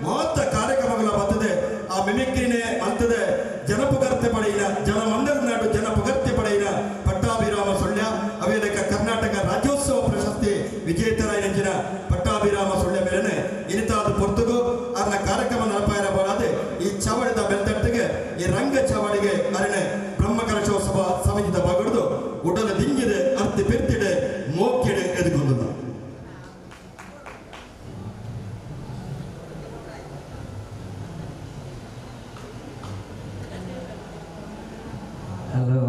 ಮಹತ್ತ ಕಾರ್ಯಕ್ರಮಗಳ ಬರ್ತದೆ. ಆ ಮಿಮಿಕ್ರಿನೇ ಅಂತದೆ ಜನಪುಗರ್ತೆ ಪಡೆಯಿನ ಜನ ಮಂದಿರ ನಾಡು ಜನಪುಗರ್ತೆ ಪಡೆಯಿನ ಪಟ್ಟಾಭಿರಾಮ ಸುಳ್ಯ ಅವೇಲಕ ಕರ್ನಾಟಕ ರಾಜ್ಯೋತ್ಸವ ಪ್ರಶಸ್ತಿ ವಿಜೇತರಾಯಿನ ಪಟ್ಟಾಭಿರಾಮ ಸುಳ್ಯ ಮೇಲೆನೆ ಇನಿತಾದ ಪೊರ್ತುಗು ಅನ್ನ ಕಾರ್ಯಕ್ರಮ ನಡಪಾಯಿರಬಹುದಾದೆ. ಈ ಚವಳಿದ ಬೆಲ್ತಟ್ಟಿಗೆ ಈ ರಂಗ ಚವಳಿಗೆ ಅರणे ಬ್ರಹ್ಮಕಲಶೋತ್ಸವ ಸಮಿತಿದ ಬಗಡ್ದು ಉಡಲ ದಿಂಗಿದೆ ಅರ್ತಿ ಪೆರ್ತಿಡೆ ಮೋಕ್ಕಿಡೆ ಎದುಗೊಂದು ಹಲೋ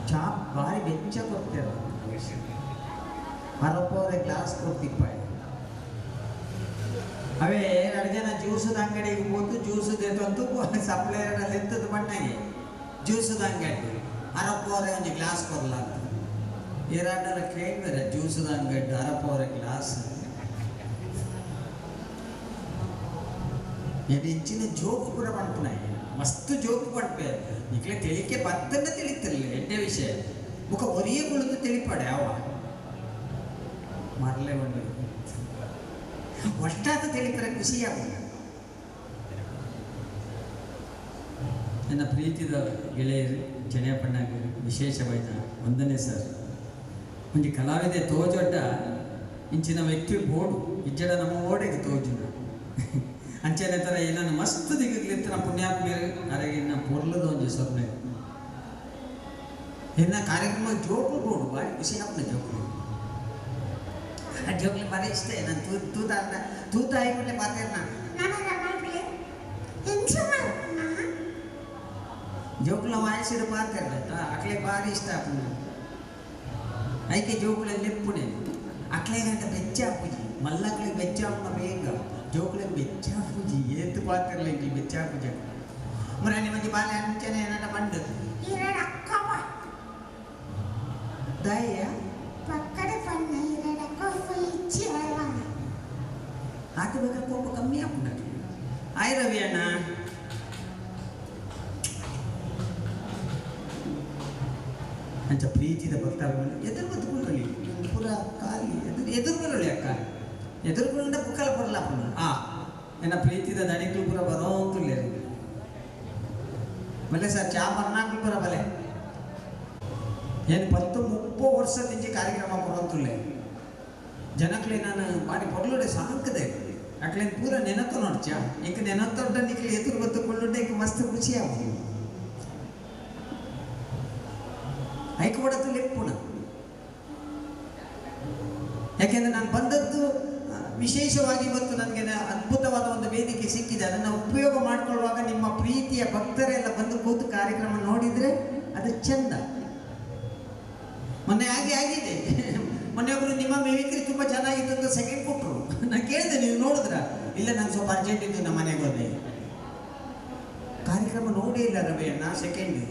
ಚಾಪ್ ಭಾರಿ ಬೆಚ್ಚ ಕೊಡ್ತೀರ ಹರಪೋದೆ ಗ್ಲಾಸ್ ಕೊಡ್ತಿಪ್ಪ ಅವೇ 2 ಜನ ಜ್ಯೂಸದ ಅಂಗಡಿಗೆ ಹೋದು ಜ್ಯೂಸದ ಎತ್ತಂತೂ ಸಪ್ಲೈರಲ್ಲಿ ಎತ್ತದ ಬಣ್ಣಗೆ ಜ್ಯೂಸದ ಅಂಗಡಿ ಹರಪೋರೆ ಒಂದು ಗ್ಲಾಸ್ ಕೊಡ್ಲಾಗ್ತದೆ. 2 ಕೇಳಿದ್ರೆ ಜ್ಯೂಸದ ಅಂಗಡಿ ಹರಪೋರೆ ಗ್ಲಾಸ್ ಹೆಚ್ಚಿನ ಜೋಕು ಕೂಡ ಮಾಡ್ತಾನೆ. ಮಸ್ತ್ ಜೋಕು ಪಡ್ಪೆ ಈಗಲೇ ತಿಳಿಕೆ ಬತ್ತನ್ನ ತಿಳಿತಿರಲಿಲ್ಲ. ಎಡ್ಡೆ ವಿಷಯ ಮುಖ ಒರಿಯೇ ಕುಳಿತು ತಿಳಿಪಾಡೆ ಅವ ಮರಲೆ ಬಂದು ಅಷ್ಟಾದ ತಿಳಿಕರ ಖುಷಿಯಾಗ. ನನ್ನ ಪ್ರೀತಿದ ಗೆಳೆಯರು ಜನೆಯಪ್ಪಣ್ಣಾಗ ವಿಶೇಷವಾದ ವಂದನೆ ಸರ್. ಒಂದು ಕಲಾವಿದೆ ತೋಜೊಡ್ಡ ಇಂಚಿನ ವ್ಯಕ್ತಿ ಬೋಡು ಇಜ್ಜಡ ನಮ್ಮ ಓಡೆಗೆ ತೋಜುನ ಅಂಚನೆ ಥರ ಏನನ್ನು ಮಸ್ತ್ ದಿಗ್ಲಿತ್ತ ಪುಣ್ಯಾತ್ಮರು ಅರಗಿನ ಪೊರ್ಲದ ಒಂದು ಸ್ವಪ್ನ ಇನ್ನ ಕಾರ್ಯಕ್ರಮ ಜೋಕು ಬೋಡು ಭಾರಿ ಖುಷಿ ಆಗ್ತದೆ. ಜೋಕು ಆ ಜೋಕ್ಲಿ ಭಾರಿ ಇಷ್ಟ. ನಾನು ತೂತ ಆಯ್ಕೊಂಡೆ ಪಾತೇನೆ ಜೋಕ್ಲ ವಾಯಿಸಿದ ಪಾತೇನೆ ಅಕ್ಲೆ ಭಾರಿ ಇಷ್ಟ ಆಗ್ತದೆ. ಐಕೆ ಜೋಕ್ಲೆ ಲೆಪ್ಪುಣೆ ಅಕ್ಲೆ ಗಂಟ ಬೆಚ್ಚ ಪೂಜಿ ಮಲ್ಲಕ್ಲೆ ಬೆಚ್ಚ ಹಾಕೋಣ ಬೇಗ ಜೋಕ್ಲೆ ಬೆಚ್ಚ ಪೂಜಿ ಏತು ಪಾತಿರಲ್ಲ ಇಲ್ಲಿ ಬೆಚ್ಚ ಪೂಜೆ ಮನೆ ಮಂದಿ ಬಾಲೆ ಅಂಚನೆ ಏನಾಟ ಬಂದು ದಯ ಪಕ್ಕಡೆ ಬಣ್ಣ ಹಾಕಬೇಕ ಕೋಪ ಕಮ್ಮಿ ಹಾಕೊಂಡ ಆಯ್ ರವಿ ಅಣ್ಣ ಅಂಚ ಪ್ರೀತಿದ ಭಕ್ತರನ್ನು ಎದುರು ಬದುಕೊಳ್ಳಿ ಪುರ ಖಾಲಿ ಎದುರು ಬರಲಿ ಅಕ್ಕ ಎದುರುಕೊಂಡ ಬುಕ್ಕಲ ಬರಲ್ಲ ಎನ್ನ ಪ್ರೀತಿದ ದಣಿಗಳು ಪುರ ಬರೋಂತಿಲ್ಲ ಬಲೆ ಸರ್ ಚಾ ಬರ್ನಾಕ್ಲು ಪುರ ಬಲೆ ಏನು 10-30 ವರ್ಷದಿಂದ ಕಾರ್ಯಕ್ರಮ ಬರೋಂತಿಲ್ಲ ಜನಕ್ಲೆ ನಾನು ಬಾಡಿ ಪೊರ್ಲೋಡೆ ಸಾಕದೆ ಅಕ್ಲೇನು ಪೂರ ನೆನತು ನೋಡ್ಚ ಈಗ ನೆನತೊಡ್ಡ ನಿಕ್ಲಿ ಎದುರು ಬದುಕೊಳ್ಳುಂಡೆ ಈಗ ಮಸ್ತ್ ಖುಷಿ ಆಗೋದು ಐಕ ಹೊಡತು ಲೆಪ್ಪುಣ. ಯಾಕೆಂದರೆ ನಾನು ಬಂದದ್ದು ವಿಶೇಷವಾಗಿ ಇವತ್ತು ನನಗೆ ಅದ್ಭುತವಾದ ಒಂದು ವೇದಿಕೆ ಸಿಕ್ಕಿದೆ. ಅದನ್ನು ಉಪಯೋಗ ಮಾಡಿಕೊಳ್ಳುವಾಗ ನಿಮ್ಮ ಪ್ರೀತಿಯ ಭಕ್ತರೆಲ್ಲ ಬಂದು ಕೂತು ಕಾರ್ಯಕ್ರಮ ನೋಡಿದರೆ ಅದು ಚೆಂದ. ಮೊನ್ನೆ ಆಗಿದೆ ಮೊನ್ನೆಯೊಬ್ಬರು ನಿಮ್ಮ ಮಿಮಿಕ್ರಿ ತುಂಬ ಚೆನ್ನಾಗಿತ್ತು ಅಂತ ಸೆಕೆಂಡ್ ಕೊಟ್ಟರು. ನಾನು ಕೇಳಿದೆ ನೀವು ನೋಡಿದ್ರ? ಇಲ್ಲ ನಂಗೆ ಸ್ವಲ್ಪ ಅರ್ಜೆಂಟ್ ಇದ್ದು ನಮ್ಮ ಮನೆಗೆ ಹೋದೆ. ಕಾರ್ಯಕ್ರಮ ನೋಡೇ ಇಲ್ಲ ರವಿಯಣ್ಣ ಸೆಕೆಂಡ್.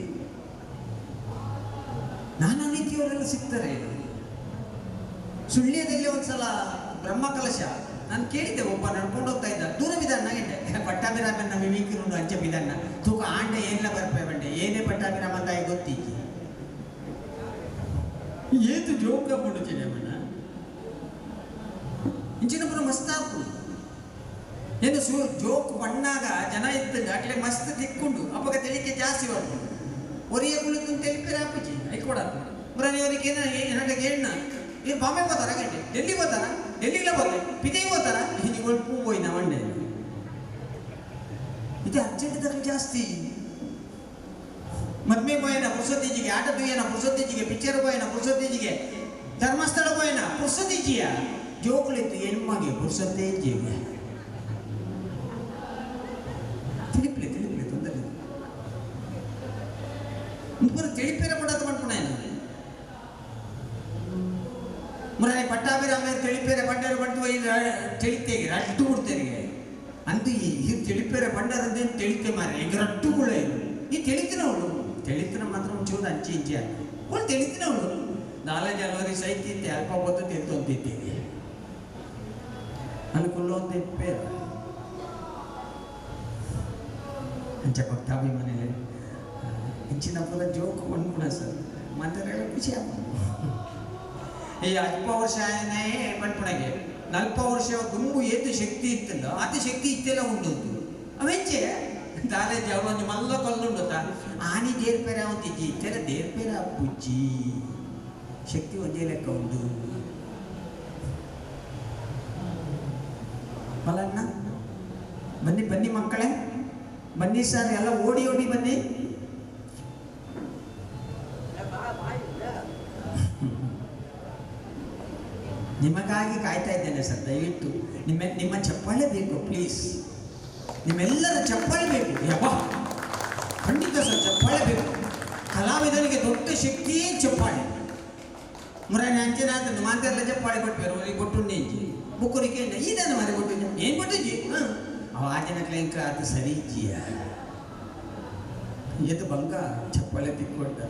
ನಾನಾ ರೀತಿಯವರೆಲ್ಲ ಸಿಗ್ತಾರೆ. ಸುಳ್ಯದಲ್ಲಿ ಒಂದ್ಸಲ ಬ್ರಹ್ಮಕಲಶ ನಾನು ಕೇಳಿದ್ದೆ, ಒಬ್ಬ ನಡ್ಕೊಂಡು ಹೋಗ್ತಾ ಇದ್ದ ದೂರ ಬಿದ್ದಾನ ಪಟ್ಟಾಭಿರಾಮನ್ನ ಮಿಮಿಕ್ರಿ ಅಂಚೆ ಬಿದ್ದಾನ ತೂಕ ಆಂಡೆ ಏನೆಲ್ಲ ಬರ್ಪೆ ಬಂಡೆ ಏನೇ ಪಟ್ಟಾಭಿರಾಮ ಅಂತ ಗೊತ್ತೀಗ ಏತು ಜೋಕ ಮುಡುಚಿದೆ ಮನ ಇಂಚಿನ ಪುರ ಮಸ್ತ್ ಹಾಕು ಏನು ಜೋಕ್ ಬಣ್ಣಾಗ ಜನ ಇದ್ದಂಗ ಅಟ್ಲೆ ಮಸ್ತ್ ತಿಕ್ಕೊಂಡು ಅಪ್ಪಗ ತೆಲಿಕೆ ಜಾಸ್ತಿ ಬರ್ಬೋದು ಒರಿಯ ಕುಳಿತು ತೆಲಿಪೇರೆ ಹಾಪುಚಿ ಐಕೊಡ ಮುರನಿಯವರಿಗೆ ನನಗೆ ಹೆಣ್ಣ ನೀವು ಬಾಂಬೆ ಹೋತಾರ ಗಂಟೆ ಡೆಲ್ಲಿ ಹೋತಾರ ಡೆಲ್ಲಿಗೆ ಹೋದ್ರೆ ಪಿದೇ ಹೋತಾರ ನೀವು ಪೂ ಹೋಯ್ನ ಮಂಡೆ ಇದು ಅರ್ಜೆಂಟ್ ತರ ಜಾಸ್ತಿ. ಮದ್ಮೆ ಹೋಯ್ನ ಪುರ್ಸೊತ್ತಿಜಿಗೆ, ಆಟ ತುಯ್ಯನ ಪುರ್ಸೊತ್ತಿಜಿಗೆ, ಪಿಕ್ಚರ್ ಹೋಯ್ನ ಪುರ್ಸೊತ್ತಿಜಿಗೆ, ಧರ್ಮಸ್ಥಳ ಹೋಯ್ನ ಪುರ್ಸೊತ್ತಿಜಿಯ ಜೋಕುಳಿತ್ತು ಹೆಣ್ಮಗೆ ಪುರ್ಸೊತ್ತಿಜಿಗೆ ತಿಳಿಪ್ಲೆ ತೊಂದರೆ ಪೂರ ತಿಳಿಪೇರೆ ಕೊಡೋದು ಮಾಡ್ಕೊಣ ಮುರನೆ ಪಟ್ಟಾಭಿರಾಮ ತಿಳಿಪೇರೆ ಬಂಡರು ಬಂಟು ತಿಳಿತೇಗೆ ರಟ್ಟು ಕೊಡ್ತೇರಿಗೆ ಅಂತ ಈ ತಿಳಿಪೇರೆ ಬಂಡರದೇನು ತಿಳಿತೆ ಮಾರೆ ಈಗ ರಟ್ಟುಗಳೇ ಈ ತಿಳಿತಿನವಳು ತಿಳಿತಿನ ಮಾತ್ರ ಒಂಚೂರು ಅಂಚೆ ಇಂಚೆ ಅವಳು ತಿಳಿತಿನವಳು ನಾಲೆಜ್ ಅಲ್ಲವರಿ ಸೈತಿದ್ದೆ ಅಲ್ಪ ಹೊತ್ತು ತೆತ್ತೊಂತಿದ್ದೀವಿ ಅನುಕೂಲ ಒಂದು ಇಪ್ಪೇ ಅಂಚ ಭಕ್ತಾಭಿ ಮನೇಲಿ ಹೆಚ್ಚಿನ ಪೂರ ಜೋಕ್ ಅನ್ಕೂಲ ಸರ್ ಮಾತಾಡೋ ಖುಷಿ ಆಗ್ಬೋದು ಈ ಅಲ್ಪ ವರ್ಷ ಪಂಪಣಗೆ 40 ವರ್ಷ ದುಂಬು ಏತು ಶಕ್ತಿ ಇತ್ತಲ್ಲ ಆತ ಶಕ್ತಿ ಇತ್ತೆಲ್ಲ ಉಂಟು ಅವೆಂಚೆ ದಾಲೇಜ್ ಅವಳೊಂದು ಮಲ್ಲ ಕೊಲ್ಲುಂಡುತ್ತ ಆನಿ ದೇರ್ಪೇರ ಅಂತಿಜ್ಜಿ ಇತ್ತೆಲ್ಲ ದೇರ್ಪೇರ ಬುಜ್ಜಿ ಶಕ್ತಿ ಒಂದೇ ಲೆಕ್ಕ ಉಂಟು ಮಲ್ಲಣ್ಣ ಬನ್ನಿ ಬನ್ನಿ ಮಕ್ಕಳೇ ಬನ್ನಿ ಸರ್ ಎಲ್ಲ ಓಡಿ ಓಡಿ ಬನ್ನಿ ನಿಮಗಾಗಿ ಕಾಯ್ತಾ ಇದ್ದೇನೆ ಸರ್ ದಯವಿಟ್ಟು ನಿಮ್ಮ ಚಪ್ಪಾಳೆ ಬೇಕು ಪ್ಲೀಸ್ ನಿಮ್ಮೆಲ್ಲರ ಚಪ್ಪಾಳೆ ಬೇಕು ಯಪ್ಪ ಖಂಡಿತ ಸರ್ ಚಪ್ಪಾಳೆ ಬೇಕು ಕಲಾವಿದನಿಗೆ ದೊಡ್ಡ ಶಕ್ತಿಯೇ ಚಪ್ಪಾಳೆ ಮುರಾನಿ ಅಂಚನಾಥ ಮಾತೆಲ್ಲ ಚಪ್ಪಾಳೆ ಕೊಟ್ಟಾರು ಅವ್ರಿಗೆ ಕೊಟ್ಟುಂಡೆ ಬುಕ್ಕರಿಗೆ ಇದನ್ನು ಮರೆ ಕೊಟ್ಟಿದ್ದೆ ಏನು ಕೊಟ್ಟಿದ್ದಿ ಅವ ಆಜನ ಕ್ಲೈಂಕ ಅದು ಸರಿ ಇಜ್ಜಿಯ ಎದ್ದು ಬಂಗ ಚಪ್ಪಾಳೆ ತಿಕ್ಕೊಟ್ಟ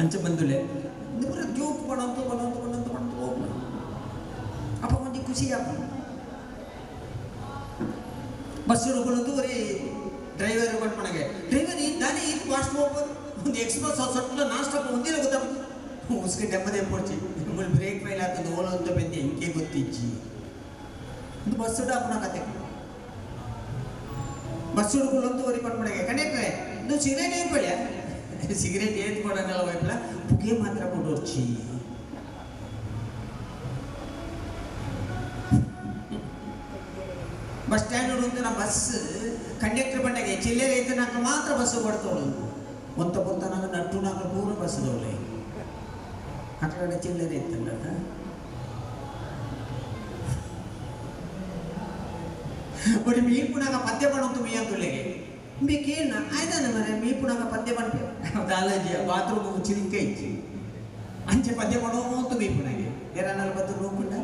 ಅಂಚೆ ಬಂದುಲೆ ಜೋಕ್ ಮಾಡೋದು ಹೋಗ್ಬೋದು ಅಪ್ಪ ಒಂದು ಖುಷಿ ಆಗ ಬಸ್ ಹಿಡ್ಕೊಳ್ಳೋದು ಬರೀ ಡ್ರೈವರ್ ಕೊಟ್ಮನೆಗೆ ಡ್ರೈವರ್ ನಾನೇ ಈಗ ಫಾಸ್ಟ್ ಹೋಗ್ಬೋದು ಒಂದು ಎಕ್ಸ್ಪ್ರೆಸ್ ಸೊಟ್ಲ ನಾನ್ ಸ್ಟಾಪ್ ಒಂದಿಲ್ಲ ಗೊತ್ತಾಗ್ತದೆ ಉಸ್ಕೆ ನೆಮ್ಮದಿ ಪಡ್ಚಿ ನಿಮ್ಮಲ್ಲಿ ಬ್ರೇಕ್ ಫೈಲ್ ಆಗ್ತದೆ ಓಲೋ ಅಂತ ಬಂದು ಹೆಂಗೆ ಗೊತ್ತಿಚ್ಚಿ ಒಂದು ಬಸ್ ಹಿಡಾಪಣ ಕತೆ ಬಸ್ ಹಿಡ್ಕೊಳ್ಳೋದು ಬರೀ ಕೊಟ್ಮನೆಗೆ ಕಂಡಕ್ಟ್ರೆ ನೀವು ಸಿಗರೇಟ್ ಏನು ಪಡ್ಯ ಸಿಗರೇಟ್ ಏತ್ ಕೊಡೋಣಲ್ಲ ವೈಪ್ಲ ಪುಗೆ ಮಾತ್ರ ಕೊಡೋರ್ಚಿ ಬಸ್ ಸ್ಟ್ಯಾಂಡ್ ಹುಡುಗ ನಾ ಬಸ್ ಕಂಡಕ್ಟರ್ ಬಂಡಾಗೆ ಚಿಲ್ಲರೆ ಐತೆ ನಾಲ್ಕು ಮಾತ್ರ ಬಸ್ಸು ಕೊಡ್ತವಳು ಒಂತ ಬಂತ ನಂಗೆ ನಟ್ಟು ನಾಲ್ಕು ಪೂರ ಬಸ್ಸದವಳೆ ಆ ಕಡೆ ಚಿಲ್ಲರೆ ಇತ್ತಲ್ಲ ಬರೀ ಮೀನ್ ಪುಣಾಗ ಪದ್ಯ ಮಾಡೋದು ಮೀ ಅಂತುಳ್ಳಿಗೆ ಬೇಕೇನ ಆಯ್ತಾನೆ ಮರೆ ಮೀ ಪುಣಾಗ ಪದ್ಯ ಮಾಡ್ಬೇ ದಾಲಾಜಿಯ ಬಾತ್ರೂಮ್ ಚಿಲಿಕೆ ಇಚ್ಚಿ ಅಂಚೆ ಪದ್ಯ ಮಾಡೋದು ಮೀ ಪುಣಾಗೆ ಏರನಲ್ಲಿ ಬದ್ದು ನೋಡ್ಕೊಂಡ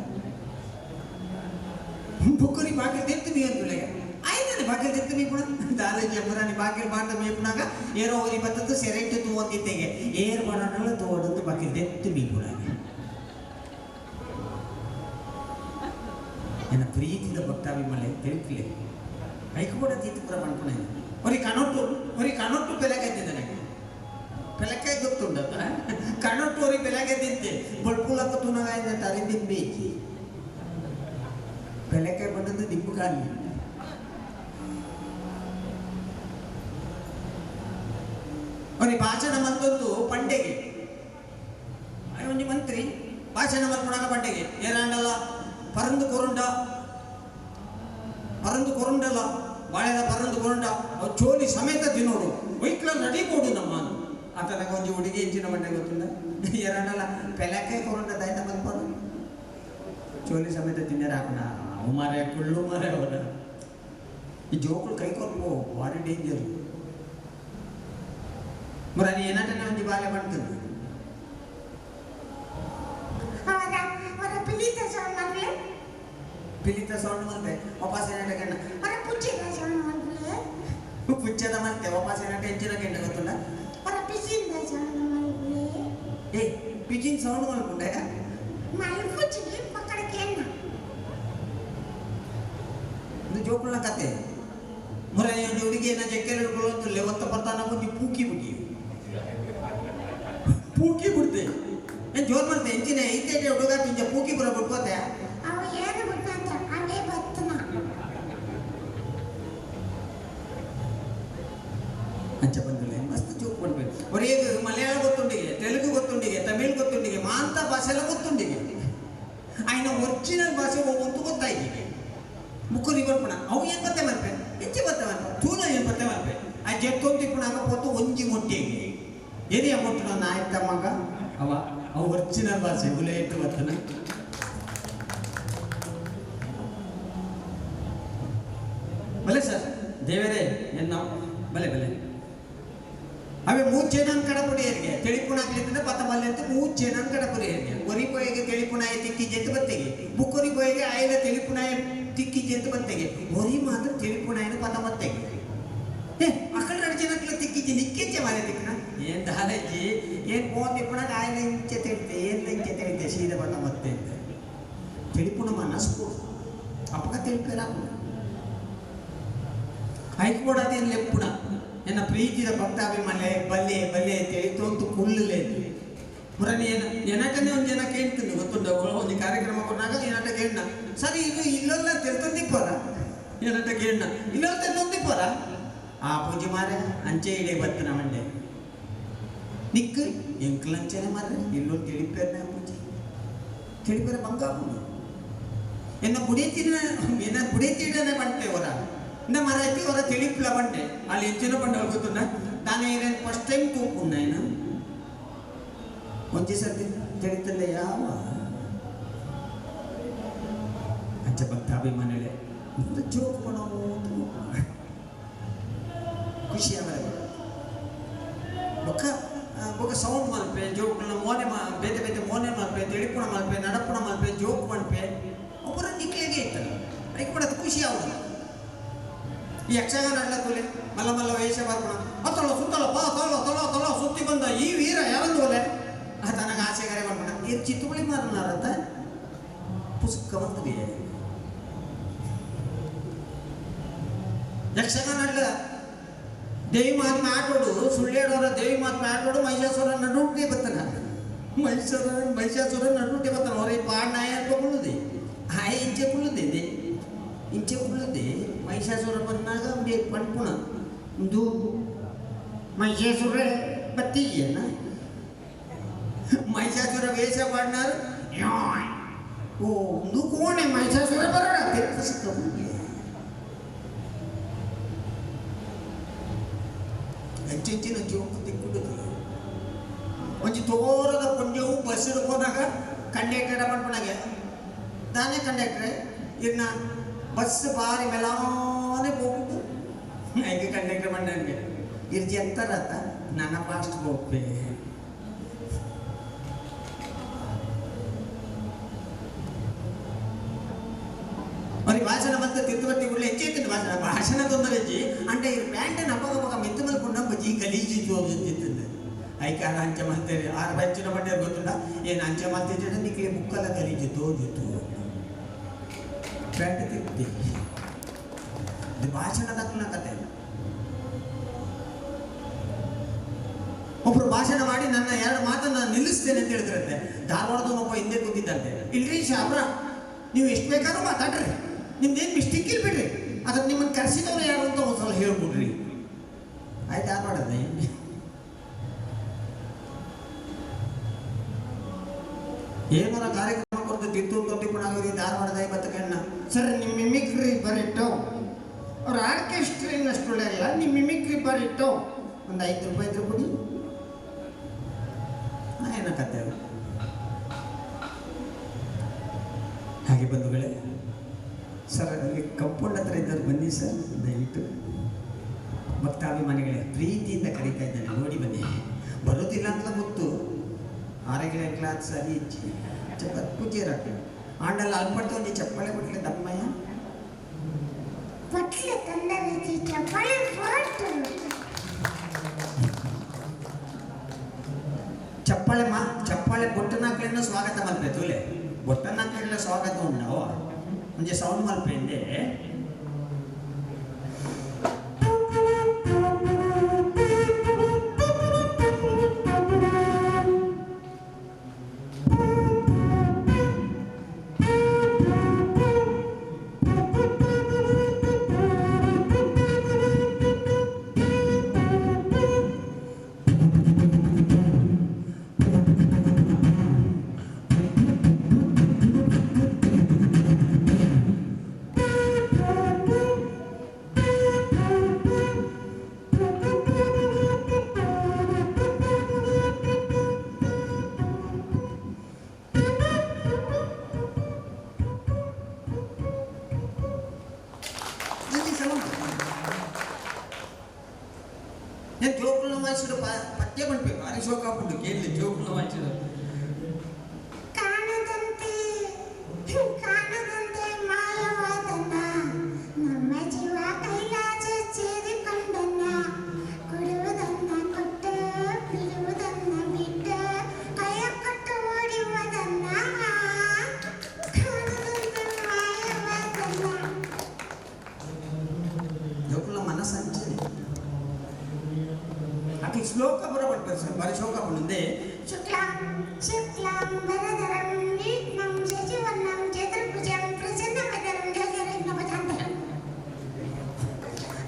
ಬುಕ್ಕರಿ ಬಾಗಿಲು ತೆತ್ತು ಮೀ ಅಂತುಳ್ಳಿಗೆ ಆಯ್ತಾನೆ ಬಾಗಿಲು ತೆತ್ತು ಮೀ ಪುಣ ದಾಲಾಜಿಯ ಪುರಾಣಿ ಬಾಗಿಲು ಬಾಂಧ ಮೀ ಪುಣಾಗ ಏರೋ ಓರಿ ಬತ್ತದ್ದು ಸೆರೆಂಟು ತೂವಂತಿದ್ದೆಗೆ ಏರ್ ಮಾಡೋಣ ತೋಡದ್ದು ಬಾಗಿಲು ತೆತ್ತು ಮೀ ಪುಣಾಗೆ ನನ್ನ ಪ್ರೀತಿದ ಭಕ್ತಾಭಿಮಲೆ ತಿರುಕಲೆ ಐಕ್ ಕೂಡ ತೀರ್ಥಪುರ ಮಾಡ್ಕೊಂಡೆ ಅವ್ರಿಗೆ ಕನೊಟ್ಟು ಬೆಲೆಗೆದ್ದೆ ನನಗೆ ಬೆಲಕಾಯಿ ಗೊತ್ತುಂಡಪ್ಪ ಕನೊಟ್ಟು ಅವ್ರಿಗೆ ಬೆಲೆಗೆದ್ದಿದ್ದೆ ಬಳ್ಪುಲಕ್ಕ ತುನಗಾಯ್ದ ತರಿಂದಿದ್ದು ಬೇಕಿ ಬೆಲೆಕಾಯಿ ಬಂದದ್ದು ದಿಬ್ಬು ಕಾಲಿ ಅವ್ರಿಗೆ ಭಾಷಣ ಮತ್ತೊಂದು ಪಂಡೆಗೆ ಒಂದು ಮಂತ್ರಿ ಭಾಷಣ ಮಲ್ಕೊಳಗ ಪಂಡೆಗೆ ಏನಾಂಡಲ್ಲ ಪರಂದು ಕೊರಂಡಲ್ಲ ಬಾಳೆದ ಪರಂದು ಕೊರಂಡ ಅವ್ರು ಚೋಲಿ ಸಮೇತ ತಿನ್ನೋಡು ವೈಕ್ಲ ನಡಿಬೋದು ನಮ್ಮ ಆತನ ಒಂಜಿ ಹುಡುಗಿ ಹೆಂಚಿನ ಮಂಡೆ ಗೊತ್ತುಂಡ ಎರಡಲ್ಲ ಪೆಲಕ್ಕೆ ಕೊರಂಡದಾಯ್ತ ಬಂದ್ಬಾರ್ದು ಚೋಲಿ ಸಮೇತ ತಿನ್ನರ ಹಾಕೋಣ ಅವು ಮಾರೆ ಕುಳ್ಳು ಮಾರೆ ಅವರ ಈ ಜೋಕುಳು ಕೈ ಕೊರ್ಪು ಭಾರಿ ಡೇಂಜರ್ ಮರ ನೀ ಏನಾಟ ಒಂಜಿ ಬಾಲೆ ಮಾಡ್ತದೆ ಪಿಲಿತ ಸೌಂಡ್ ಮತ್ತೆ ವಾಪಸ್ ಏನಾಟ ಗಂಡ ಪುಚ್ಚದ ಮತ್ತೆ ವಾಪಸ್ ಏನಾಟ ಹೆಚ್ಚಿನ ಗಂಡ ಗೊತ್ತಲ್ಲ ಏ ಪಿಜಿನ್ ಸೌಂಡ್ ಮಾಡ್ಕೊಂಡೆ ಇದು ಜೋಕುಳ ಕತೆ ಮುರೇ ಹುಡುಗಿ ಏನ ಜಕ್ಕೆ ಹಿಡ್ಕೊಳ್ಳೋದಿಲ್ಲ ಒತ್ತ ಬರ್ತಾನ ಬಂದು ಪೂಕಿ ಬಿಡ್ತೆ ಏನ್ ಜೋರ್ ಮಾಡ್ತೆ ಹೆಂಚಿನ ಐತೆ ಹುಡುಗ ತಿಂಜ ಪೂಕಿ ಬರ ಬಿಟ್ಕೋತೆ ಅಂಚ ಬಂದಿಲ್ಲ ಮಸ್ತ್ ಜೋಕ್ ಮಾಡ್ಬೇಕು ಅವ್ರಿಗೆ ಮಲಯಾಳ ಗೊತ್ತುಂಡಿಗೆ ತೆಲುಗು ಗೊತ್ತುಂಡಿಗೆ ತಮಿಳ್ ಗೊತ್ತುಂಡಿಗೆ ಮಾಂತ ಭಾಷೆ ಎಲ್ಲ ಗೊತ್ತುಂಡಿಗೆ ಆಯ್ನ ಒರಿಜಿನಲ್ ಭಾಷೆ ಹೋಗುವಂತೂ ಗೊತ್ತಾಯ್ತಿಗೆ ಮುಕ್ಕುರಿ ಬರ್ಪಣ ಅವು ಏನು ಬತ್ತೆ ಮಲ್ಪೆ ಹೆಚ್ಚು ಬತ್ತೆ ಮಲ್ಪೆ ತೂನ ಏನು ಬತ್ತೆ ಮಲ್ಪೆ ಆ ಜೆತ್ತೊಂದು ಪುಣಾಗ ಪೋತು ಒಂಜಿ ಮೊಟ್ಟೆಗೆ ಏನೇ ಮೊಟ್ಟು ನನ್ನ ಆಯ್ತ ಮಗ ಅವ ಒರಿಜಿನಲ್ ಭಾಷೆ ಗುಲೆ ಇಟ್ಟು ಬರ್ತನ ಬಲೆ ಸರ್ ದೇವರೇ ಎನ್ನ ಬಲೆ ಅವೆ ಮೂಚೆನನ್ ಕಡಪುಡಿಯರಿಗೆ ತಿಳಿಪುಣ ಆಗ್ಲಿದ್ದ ಪತ್ತ ಮಲ್ಲೆ ಅಂತ ಮೂಚೆನನ್ ಕಡಪುಡಿಯರಿಗೆ ಒರಿಪೊಯ್ಗೆ ತಿಳಿಪುಣಾಯ ತಿಕ್ಕಿ ಜೆತ್ತು ಬತ್ತೆಗೆ ಬುಕ್ಕೊರಿಪೊಯ್ಗೆ ಆಯ್ಲ ತಿಳಿಪುಣಾಯ ತಿಕ್ಕಿ ಜೆತ್ತು ಬತ್ತೆಗೆ ಒರಿ ಮಾತ್ರ ತಿಳಿಪುಣಾಯನ ಪತ ಬತ್ತೆಗೆ ಅಕ್ಕಳ ನಡ್ಚಿನಕ್ಲ ತಿಕ್ಕಿಚ್ಚಿ ನಿಕ್ಕಿಚ್ಚೆ ಮಾರೆ ತಿಕ್ಕನ ಏನ್ ದಾಲಜ್ಜಿ ಏನ್ ಫೋನ್ ತಿಪ್ಪಣಕ್ಕೆ ಆಯ್ಲ ಇಂಚೆ ತಿಳಿತೆ ಏನ್ ಇಂಚೆ ತಿಳಿತೆ ಸೀದ ಬಣ್ಣ ಮತ್ತೆ ಅಂತ ತಿಳಿಪುಣ ಮನಸ್ಸು ಅಪ್ಪಗ ತಿಳಿಪೇರ ಐಕೂಡ ಅದೇನು ಲೆಪ್ಪುಣ ಎನ್ನ ಪ್ರೀತಿದ ಭಕ್ತಾಭಿಮಾನ ಬಲ್ಲೆ ಬಲ್ಲೆ ತಿಳಿತೋಂತು ಕುಲ್ಲೇ ಮುರನಿ ಏನಕ್ಕನೇ ಒಂದು ಜನ ಕೇಳ್ತೀನಿ ಗೊತ್ತುಂಟ ಒಂದು ಕಾರ್ಯಕ್ರಮ ಕೊಟ್ಟಾಗ ಏನಟ ಕೇಳಣ ಸರಿ ಇದು ಇಲ್ಲೆಲ್ಲ ತಿಳ್ತಂದಿಪ್ಪರ ಏನಟ ಕೇಳಣ ಇಲ್ಲೆಲ್ಲ ತಿಳ್ತಂದಿಪ್ಪರ ಆ ಪೂಜೆ ಮಾರೆ ಅಂಚೆ ಇಡೇ ಬರ್ತನ ಮಂಡೆ ನಿಕ್ಕು ಎಂಕ್ಲಂಚನೆ ಮಾರ್ರೆ ಇಲ್ಲೊಂದು ತಿಳಿಪೇರ್ನ ಪೂಜೆ ತಿಳಿಪೇರ ಬಂಗಾಪುಣ ಎನ್ನ ಬುಡಿತೀಡನೆ ಬಂಟೆ ಅವರ ಇನ್ನ ಮರಾಠಿ ಅವರ ತಿಳಿಪ್ಲ ಬಂಟೆ ಅಲ್ಲಿ ಹೆಚ್ಚಿನ ಬಂಡೆ ಗೊತ್ತುಂಡ ನಾನು ಏನೇನು ಫಸ್ಟ್ ಟೈಮ್ ಕೂಪುಣ್ಣ ಏನು ಒಂದೇ ಸರ್ತಿ ತಿಳಿತಲ್ಲ ಯಾವ ಅಂಚ ಭಕ್ತಾಭಿಮಾನಳೆ ಜೋಕ್ ಮಾಡೋದು ಖುಷಿ ಆಮೇಲೆ ಬೊಕ್ಕ ಸೌಂಡ್ ಮಲ್ಪೆ ಜೋಕ್ನ ಮೋನೆ ಬೇತೆ ಬೇತೆ ಮೋನೆ ಮಲ್ಪೆ ತಿಳಿಪುಣ ಮಲ್ಪೆ ನಡಪುಣ ಮಲ್ಪೆ ಜೋಕ್ ಮಲ್ಪೆ ಒಬ್ಬರ ನಿಕ್ಲಿಗೆ ಇರ್ತದೆ ಅದಕ್ಕೆ ಕೂಡ ಖುಷಿ ಆಗುದು ಈ ಯಕ್ಷಗಾನ ಅಡ್ಲತ್ತೋಲೆ ಮಲ್ಲ ಮಲ್ಲ ವೇಷ ಬರ್ಪಣ ಅತ್ತೊಳ ಸುತ್ತಲ ಬಾ ತೊಳ ತೊಳ ತೊಳ ಸುತ್ತಿ ಬಂದ ಈ ವೀರ ಯಾರಂದು ಒಲೆ ತನಗೆ ಆಸೆಗಾರೆ ಬರ್ಪಣ ಈ ಚಿತ್ತುಬಳಿ ಮಾರನಾರಂತ ಪುಸ್ತಕ ಬಂದಿದೆ ಯಕ್ಷಗಾನ ಅಡ್ಲ ದೇವಿ ಮಾತು ಆಟೋಡು ಸುಳ್ಳೇಡೋರ ದೇವಿ ಮಾತು ಆಟೋಡು ಮಹಿಷಾಸುರ ನಡುಟೆ ಬರ್ತಾನ ಮಹಿಷಾಸುರ ನಡುಟೆ ಬರ್ತಾನ ಅವ್ರ ಪಾಡ್ನಾಯ ತಗೊಳ್ಳುದೆ ಹಾಯ್ ಇಂಚೆ ಕುಳ್ಳುದೆ ಇಂಚೆ ಕುಳ್ಳುದೆ ಮಹಿಷಾಸುರ ಬಂದಾಗ ಪಣ್ಪುಣ ಒಂದು ಮಹಿಷಾಸುರ ಬತ್ತೀಯನ ಮಹಿಷಾಸುರ ವೇಷ ಪಾಡ್ನಾರು ಓ ಒಂದು ಕೋಣೆ ಮಹಿಷಾಸುರ ಬರೋಣ ಹೆಚ್ಚೆಚ್ಚಿನ ಜೋಕು ತಿಕ್ಕುಡುದು ಒಂಜಿ ತೋರದ ಪುಣ್ಯವು ಬಸ್ ಹಿಡ್ಕೊಂಡಾಗ ಕಂಡಕ್ಟರ್ ಮಾಡ್ಕೊಂಡಾಗೆ ನಾನೇ ಕಂಡಕ್ಟ್ರೆ ಇನ್ನ ಬಸ್ ಬಾರಿ ಮೆಲಾನೆ ಹೋಗ್ಬಿಟ್ಟು ಹೇಗೆ ಕಂಡಕ್ಟರ್ ಮಂಡಂಗೆ ಇರ್ಜಿ ಅಂತಾರತ್ತ ನನ್ನ ಫಾಸ್ಟ್ ಹೋಗ್ಬೇ మరి భాషణ మధ్య తిరుపతి ఊళ్ళో ఎచ్చేస్తుంది భాషణ తొందర వచ్చి అంటే ఈ ప్యాంట్ నమ్మక మెంతు మళ్ళీ పుಣ್ಣ ಬಜ್ಜಿ ಗಲೀಜು ಜೋದಿತ್ತಿದ್ದೆ ಐಕಾಲ ಅಂಚೆ ಮಾಡ್ತೇವೆ ಆರು ಬಚ್ಚಿನ ಬಟ್ಟೆ ಗೊತ್ತುಂಡ ಏನು ಅಂಚೆ ಮಾಡ್ತಿದ್ದೆ ನಿಕ್ಕೆ ಬುಕ್ಕಲ್ಲ ಗಲೀಜು ತೋದಿತ್ತು ಪ್ಯಾಂಟ್ ತಿರುಪತಿ ಇದು ಭಾಷಣ ತಕ್ಕನ ಕತೆ ಒಬ್ರು ಭಾಷಣ ಮಾಡಿ ನನ್ನ ಎರಡು ಮಾತನ್ನ ನಿಲ್ಲಿಸ್ತೇನೆ ಅಂತ ಹೇಳ್ತಿರತ್ತೆ ಧಾರವಾಡದವನೊಬ್ಬ ಹಿಂದೆ ಕೂತಿದ್ದಂತೆ ಇಲ್ರಿ ಶಾಬ್ರ ನೀವು ಎಷ್ಟು ಬೇಕಾದ್ರೂ ಮಾತಾಡ್ರಿ ನಿಮ್ದೇನು ಮಿಸ್ಟೇಕ್ ಇಲ್ಲ ಬಿಡ್ರಿ ಅದಕ್ಕೆ ನಿಮ್ಮನ್ನು ಕರೆಸಿದವ್ರು ಯಾರು ಅಂತ ಒಂದ್ಸಲ ಹೇಳ್ಬಿಡ್ರಿ ಆಯ್ತು ಯಾರು ಮಾಡೋದ ಏನಾರ ಕಾರ್ಯಕ್ರಮ ಕೊಡ್ತು ತಿತ್ತು ತೊಂದಿಕೊಂಡಾಗ ಧಾರವಾಡದ ಇವತ್ತಣ್ಣ ಸರ್ ನಿಮ್ಮ ಮಿಮಿಕ್ರಿ ಬರಿಟ್ಟು ಅವ್ರ ಆರ್ಕೆಸ್ಟ್ರೇನ್ ಅಷ್ಟು ಇಲ್ಲ ನಿಮ್ಮ ಮಿಮಿಕ್ರಿ ಬರಿಟ್ಟು ಒಂದು 5 ರೂಪಾಯಿ ಇದ್ರು ಕೊಡಿ ಏನಕತ್ತೆ ಹಾಗೆ ಬಂಧುಗಳೇ ಸರ್ ಅಲ್ಲಿ ಕಂಪೌಂಡ್ ಹತ್ರ ಇದ್ದವ್ರು ಬನ್ನಿ ಸರ್ ದಯವಿಟ್ಟು ಭಕ್ತಾಭಿಮಾನಿಗಳೇ ಪ್ರೀತಿಯಿಂದ ಕರೀತಾ ಇದ್ದಾನೆ ನೋಡಿ ಬನ್ನಿ ಬರೋದಿಲ್ಲ ಅಂತ ಗೊತ್ತು 6 ಕ್ಲಾಸ್ ಸರಿ ಇಚ್ಚಿ ಚಪ್ಪತ್ ಪೂಜೆ ರಾಕ್ಲಿ ಆಂಡಲ್ಲಿ ಅಲ್ಪಟ್ಟು ಒಂದು ಚಪ್ಪಳೆ ಬಿಟ್ಲೆ ದಮ್ಮಯ್ಯ ಚಪ್ಪಳೆ ಬೊಟ್ಟನಾಕ್ಲೆನ್ನ ಸ್ವಾಗತ ಮಲ್ಪೆ ತೂಲೆ ಬೊಟ್ಟನಾಕ್ಲೆಲ್ಲ ಸ್ವಾಗತ ಉಂಡು ಮುಂಚೆ ಸೌಂಡ್ ಮಲ್ಪೆ ಇಂದೆ నేను జోకులు వాయించడం పద్యం అనిపోయి భారీ షోక్ అప్పుడు కేళ్ళి జోకులు వాయించడం ಕಾಣದಂತೆ ಮಾಯವಾದನ ನಮ್ಮ ಜೀವ ಕೈಲಾಸ ಸೇರಿಕೊಂಡನ ಶ್ಲೋಕ ಬರಬಟ್ಟು ಸರ್ ಬಾರಿ ಶೋಕ ಬಂದೆ ಶುಕ್ಲಾಂ ಶುಕ್ಲಾಂ ವರದರಂ ವಿಷ್ಣುಂ ಶಶಿವರ್ಣಂ ಚತುರ್ಭುಜಂ ಪ್ರಸನ್ನವದನಂ ಧ್ವಜರತ್ನಪದಾಂತರಂ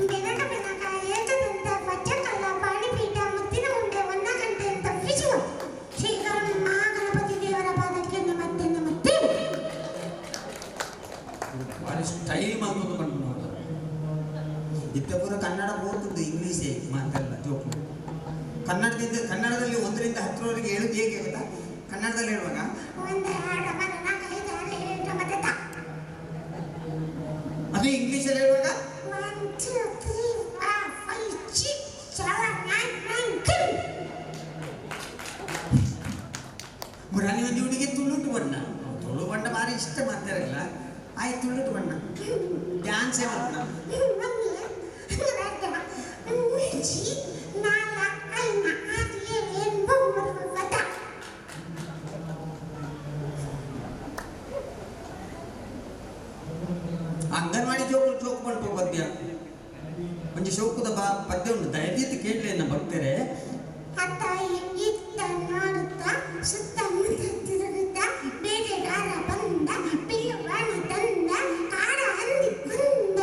ಬೆನಕ ಬೆನಕ ಏಕದಂತ ಪಚ್ಚಕಲ್ಲ ಪಾಣಿಪೀಠ ಮುತ್ತಿನ ಉಂಡೆ ಹೊನ್ನಗಂಟೆ ಅಂತ ವಿಜುವ ಶ್ರೀಗರಂ ಮಹಾಗಣಪತಿ ದೇವರ ಪಾದಕ್ಕೆ ಮತ್ತೆ ಬಾರಿ ಸ್ಟೈಲ್ ಮಾಡ್ಕೊಂಡು ಬಂದು ಇತ್ತ ಪೂರ ಕನ್ನಡ ಓದ್ತದ್ದು ಇಂಗ್ಲೀಷೇ ಮಾತಲ್ಲ ಜೋಕು ಕನ್ನಡದಲ್ಲಿ 1 ರಿಂದ 10ರವರೆಗೆ ಹೇಳುದು ಹೇಗೆ ಗೊತ್ತಾ ಕನ್ನಡದಲ್ಲಿ ಹೇಳುವಾಗ ಅದೇ ಇಂಗ್ಲೀಷಲ್ಲಿ ಹೇಳುವಾಗ 1 2 3 4 5 6 7 8 9 ಮುರಾನಿ ಒಂದು ಹುಡುಗಿ ತುಳುಟು ಬಣ್ಣ ತುಳು ಬಣ್ಣ ಭಾರಿ ಇಷ್ಟ ಮಾಡ್ತಾರಲ್ಲ ಆಯ್ತು ತುಳುಟು ಬಣ್ಣ ಡ್ಯಾನ್ಸೇ ಮಾಡ್ತಾನ ಅಂಗನವಾಡಿ ಜೋಕು ಬಂತು ಪದ್ಯ ಒಂದು ಶೋಕದ ಪದ್ಯ ಉಂಟು ದಯವಿಟ್ಟು ಕೇಳಲಿ ನನ್ನ ಭಕ್ತರೇ ಅತ್ತಾಯಿ ಇತ್ತ ನೋಡುತ್ತಾ ಸುತ್ತಮುತ್ತ ತಿರುಗುತ್ತಾ ಬೇಟೆಗಾರ ಬಂದ ಪಿಲ್ಲುವಾಣ ತಂದ ಕಾಡ ಹಂದಿ ಬಂದ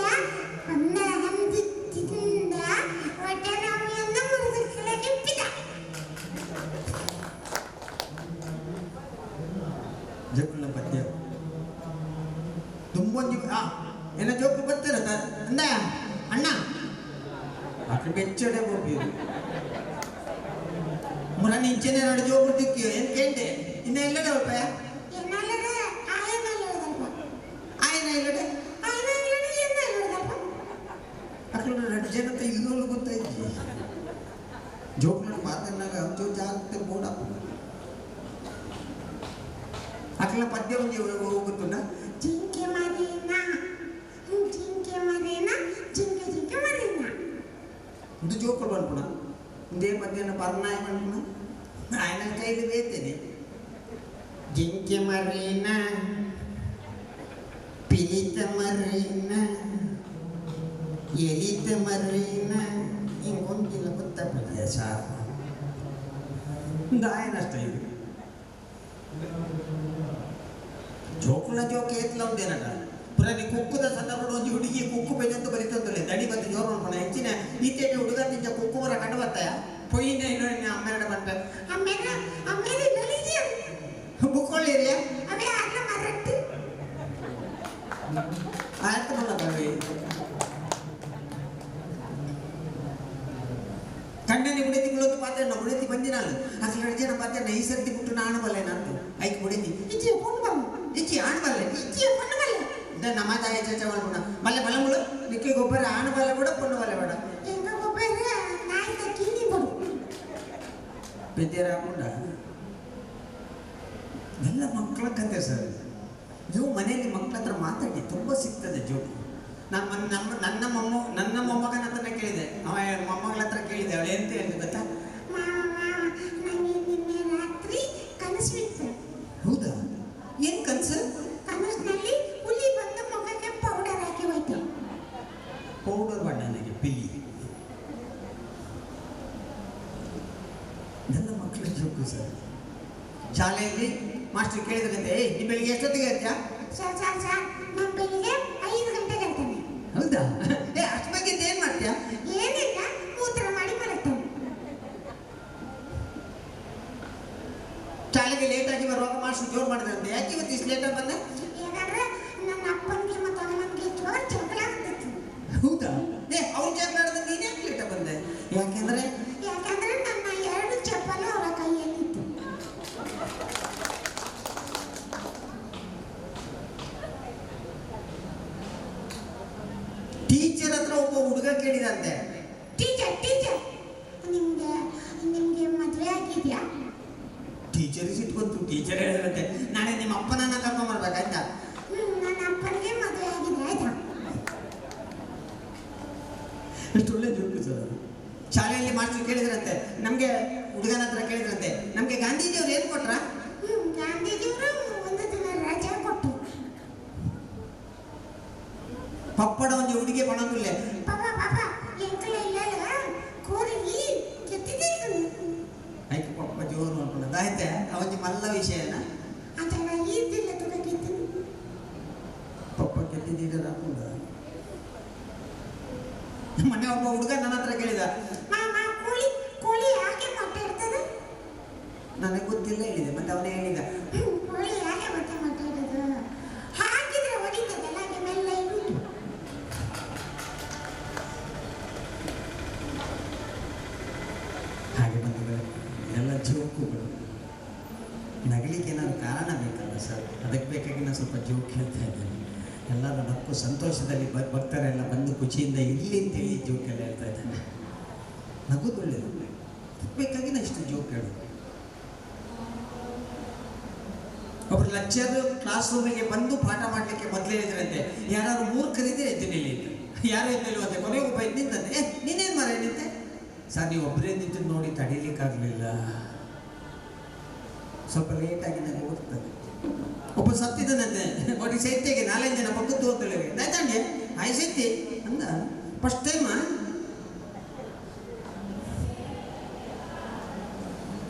ಒಂದರ ಹಂದಿ ತಿಂದ ಹೊಟ್ಟೆ ನೋವಿಯನ್ನು ಮುರಿದು ಕೆಳಗೆ ಬಿದ್ದ ಜೋಕುಳ ಪದ್ಯ ತುಂಬೊಂದು ಏನ ಜೋಕು ಬರ್ತಾರ ಅಂದ ಅಣ್ಣ ಅಷ್ಟು ಬೆಚ್ಚಡೆ ಹೋಗ್ಬೋದು ಮುರಾನಿ ಇಂಚನೆ ಎರಡು ಜೋಕು ದಿಕ್ಕಿ ಏನು ಕೇಳ್ದೆ ಇನ್ನ ಎಲ್ಲಡೆ ಒಪ್ಪ ಎನ್ನಲ್ಲದೆ ಆಯನಲ್ಲದಲ್ಪ ಆಯ್ನ ಎಲ್ಲಡೆ ಎನ್ನಲ್ಲದಲ್ಪ ಅక్కడ 2 ಜನತೆ ಇಲ್ಲೋಳು ಗೊತ್ತಾಯ್ತು ಜೋಕ್ನ ಮಾತನ್ನಾಗ ಜೋ ಜಾಗ್ರತೆ ಬೋಡ ಅಟ್ಲ ಪದ್ಯ ಒಂದು ಹೋಗುತ್ತುಂಡ ಜಿಂಕೆ ಮರಿನ ಜಿಂಕೆ ಮರಿನ ಇದು ಜೋಕುಳು ಅನ್ಪುಣ ಇದೇ ಪದ್ಯನ ಪರ್ನಾಯ ಅನ್ಪುಣ ఆయన ಕೈಲಿ ಬೇತೇನೆ ಜಿಂಕೆ ಮರಿನ ಪಿಲಿತ ಮರಿನ ಎಲಿತ ಮರಿನ ಹಿಂಗೊಂದಿಲ್ಲ ಗೊತ್ತಾಗ್ತದೆ ಸಾರ್ ఆయన ಅಷ್ಟೇ ಇದು ಜೋಕುಳ ಜೋಕೆ ಎತ್ತಲ ಉಂಟೇನಲ್ಲ ಪುರ ನೀ ಕುಕ್ಕುದ ಸಂದರ್ಭ ಒಂದು ಹುಡುಗಿ ಕುಕ್ಕು ಬೇಜಂತ ಬರೀತಂತಲೆ ದಡಿ ಬಂದು ಜೋರು ಅನ್ಪಣ ಹೆಚ್ಚಿನ ಈತೇಟೆ ಹುಡುಗ ತಿಂಚ ಕುಕ್ಕು ಬರ ಕಂಡು ಬರ್ತಾಯ ಪೊಯ್ಯಿನ ಇನ್ನೊಂದು ಅಮ್ಮೆರಡ ಬಂಟ ಅಮ್ಮೇಲೆ ನಲಿಜಿಯ ಬುಕ್ಕೊಳ್ಳಿರಿಯ ಅವೇ ಅಲ್ಲ ಮರಟ್ಟು ಆಯ್ತು ನೋಡಬಾವಿ ಕಣ್ಣನಿ ಬುಡತಿ ಬುಡತಿ ಪಾತ್ರ ಬುಡತಿ ಬಂದಿನಲ್ಲ ಅಸಲು 2 ಜನ ಪಾತ್ರ ಈ ಸರ್ತಿ ಬಿಟ್ಟು ನಾನು ಬಲ್ಲೆ ನಾನು ಐಕ್ ಬುಡತಿ ಇಚ್ಚಿ ಪೊಣ್ಣು ಬಲ್ಲ ಇಚ್ಚಿ ಆಣಬಲ್ಲೆ ಇಚ್ಚಿ ಪೊಣ್ಣು ಬಲ್ಲ ನಮ್ಮ ತಾಯಿ ಚರ್ಚೆ ಮಾಡ್ಬೋಣ ಬಲ್ಲೆ ಬಲಂಬಳು ನಿಕ್ಕೆ ಗೊಬ್ಬರ ಆಣಬಲ್ಲೆ ಕೂಡ ಪೊಣ್ಣು ಬಲ್ಲೆ ಬೇಡ ಎಂಗ ಗೊಬ್ಬರ ನಾಯಿ ಕಿಂದಿ ಬಡು ಬೆದ್ದೇರ ಹಾಕೊಂಡ ಎಲ್ಲ ಮಕ್ಕಳ ಕತೆ ಸರ್ ನೀವು ಮನೆಯಲ್ಲಿ ಮಕ್ಕಳ ಹತ್ರ ಮಾತಾಡಿ ತುಂಬ ಸಿಗ್ತದೆ ಜೋಕು ನನ್ನ ಮೊಮ್ಮಗನ ಹತ್ರನೇ ಕೇಳಿದೆ ಅವ ಮೊಮ್ಮಗಳ ಹತ್ರ ಕೇಳಿದೆ ಅವಳು ಎಂತ ಹೇಳಿದೆ ಗೊತ್ತಾ ನನಗೆ ನಿನ್ನೆ ರಾತ್ರಿ ಕನಸು ಬಿತ್ತು ಹೌದಾ ಏನು ಕನಸು ಕನಸಿನಲ್ಲಿ ಹುಲಿ ಬಂದು ಮುಖಕ್ಕೆ ಪೌಡರ್ ಹಾಕಿ ಹೋಯ್ತು ಪೌಡರ್ ಬಣ್ಣ ನನಗೆ ಪಿಲಿ ನನ್ನ ಮಕ್ಕಳ ಜೋಕು ಸರ್ ಶಾಲೆಯಲ್ಲಿ ಮಾಸ್ಟರ್ ಕೇಳಿದ್ರಂತೆ ನೀ ಬೆಳಿಗ್ಗೆ ಎಷ್ಟೊತ್ತಿಗೆ ಇರ್ತೀಯಾ ಸರ್ ನಾನು ಬೆಳಿಗ್ಗೆ 5 ಗಂಟೆಗೆ ಇರ್ತೇನೆ ಹೌದಾ ಅಷ್ಟು ಬಗ್ಗೆ ಏನು ಮಾಡ್ತೀಯಾ ಏನಿಲ್ಲ ಮೂತ್ರ ಮಾಡಿ ಮಲಗ್ತೇನೆ ಶಾಲೆಗೆ ಲೇಟಾಗಿ ಬರುವಾಗ ಮಾಸ್ಟರ್ ಜೋರು ಮಾಡಿದ್ರಂತೆ ಯಾಕೆ ಇವತ್ತು ಇಷ್ಟು ಲೇಟಾಗಿ ಬಂದೆ ಯಾಕಂದ್ರೆ ನನ್ನ ಅಪ್ಪನಿಗೆ ಮತ್ತು ಅಮ್ಮನಿಗೆ ಜೋರು ಜಗಳ ಆಗ್ತಿತ್ತು ಹೌದಾ ಅವ್ರು ಜಗಳ ಆಡಿದ್ರೆ ನೀನು ಯಾಕೆ ಲೇಟಾಗಿ ಬಂದೆ ಯಾಕೆಂದ್ರೆ ನನ್ನ 2 ಚಪ್ಪಲು ಅವರ ಕೈಯಲ್ಲಿತ್ತು ಟೀಚರ್ ಹತ್ರ ಒಬ್ಬ ಹುಡುಗ ಕೇಳಿದಂತೆ ಟೀಚರ್ ನಿಮ್ಗೆ ಮದುವೆ ಆಗಿದ್ಯಾ ಟೀಚರ್ ಸಿಟ್ಕೊಂತು ಟೀಚರ್ ಹೇಳಿದ್ರಂತೆ ನಾಳೆ ನಿಮ್ಮ ಅಪ್ಪನನ್ನ ಕರ್ಕೊಂಡ್ ಬರ್ಬೇಕಾಯ್ತಾ ನನ್ನ ಅಪ್ಪನಿಗೆ ಮದುವೆ ಆಗಿದೆ ಆಯ್ತಾ ಎಷ್ಟು ಒಳ್ಳೆ ಜೋಕು ಸರ್ ಶಾಲೆಯಲ್ಲಿ ಮಾಸ್ಟರ್ ಕೇಳಿದ್ರಂತೆ ನಮಗೆ ಹುಡುಗನ ಹತ್ರ ಕೇಳಿದ್ರಂತೆ ನಮಗೆ ಗಾಂಧೀಜಿಯವ್ರು ಏನು ಕೊಟ್ರ ಗಾಂಧೀಜಿಯವರು 1 ದಿನ ರಜೆ ಕೊಟ್ಟು ಪಪ್ಪಡ ಒಂದು ಹುಡುಗಿ ಪಣಂಗುಲ್ಲೆ ಪಾಪ ಎಂಕಲ ಇಲ್ಲ ಕೋರಿ ಕೆತ್ತಿದೆ ಆಯ್ತು ಪಪ್ಪ ಜೋರು ನೋಡ್ಕೊಳ್ಳೋದು ಆಯ್ತಾ ಅವತ್ತು ಮಲ್ಲ ವಿಷಯನ ಅದನ್ನ ಈದಿಲ್ಲ ತುಳಗಿದ್ದು ಪಪ್ಪ ಕೆತ್ತಿದ್ದೀರ ಮೊನ್ನೆ ಒಬ್ಬ ಹುಡುಗ ನನ್ನ ಹತ್ರ ಕೇಳಿದ ಮಾಮ ಕೋಳಿ ಕೋಳಿ ಯಾಕೆ ಮೊಟ್ಟೆ ಇಡ್ತದೆ ನನಗೆ ಗೊತ್ತಿಲ್ಲ ಹೇಳಿದೆ ಮತ್ತೆ ಅವನೇ ಹೇಳಿದ ಕೋಳಿ ಯಾಕೆ ಮೊಟ್ಟೆ ಇಡೋದು ಹಾಕಿದ್ರೆ ಹೊಡಿತದಲ್ಲ ಹಾಗೆ ಮೆಲ್ಲ ಇಡುದು ಹಾಗೆ ಬಂಧುಗಳು ಎಲ್ಲ ಜೋಕುಗಳು ನಗಲಿಕ್ಕೆ ಏನಾದ್ರು ಕಾರಣ ಬೇಕಲ್ಲ ಸರ್ ಅದಕ್ಕೆ ಬೇಕಾಗಿ ನಾನು ಸ್ವಲ್ಪ ಜೋಕ್ ಹೇಳ್ತಾ ಇದ್ದೇನೆ ಎಲ್ಲರೂ ನಕ್ಕು ಸಂತೋಷದಲ್ಲಿ ಭಕ್ತರೆಲ್ಲ ಬಂದು ಖುಷಿಯಿಂದ ಇರಲಿ ಅಂತೇಳಿ ಜೋಕೆಲ್ಲ ಹೇಳ್ತಾ ಇದ್ದೇನೆ ನಗುದು ಒಳ್ಳೆಯದು ಬೇಕಾಗಿ ನಾನು ಇಷ್ಟು ಜೋಕ್ ಹೇಳೋದು ಒಬ್ಬರು ಲೆಕ್ಚರ್ ಕ್ಲಾಸ್ ರೂಮಿಗೆ ಬಂದು ಪಾಠ ಮಾಡಲಿಕ್ಕೆ ಮೊದಲೇ ಹೇಳಿದ್ರಂತೆ ಯಾರು ಮೂರ್ಖರಿದ್ರೆ ಎದ್ದಿನಿಲ್ಲ ಯಾರು ಎದ್ದಿಲ್ವಂತೆ ಕೊನೆಗೆ ಒಬ್ಬ ಎದ್ದು ನಿಂತಂತೆ ನೀನೇನು ಮರ ನಿಂತೆ ಸರ್ ನೀವು ಒಬ್ಬರೇ ನಿಂತು ನೋಡಿ ತಡೀಲಿಕ್ಕಾಗಲಿಲ್ಲ ಸ್ವಲ್ಪ ಲೇಟಾಗಿ ನನಗೆ ಹೋಗ್ತದೆ ಒಬ್ಬ ಸತ್ತಿದ್ದನಂತೆ ನೋಡಿ ಸೈತ್ಯಗೆ 4 ಜನ ಪಕ್ಕದ್ದು ಹೋಗ್ತೇವೆ ಆಯ್ತಾಂಡೆ ಆಯ್ ಸೈತ್ಯ ಅಂದ ಫಸ್ಟ್ ಟೈಮ್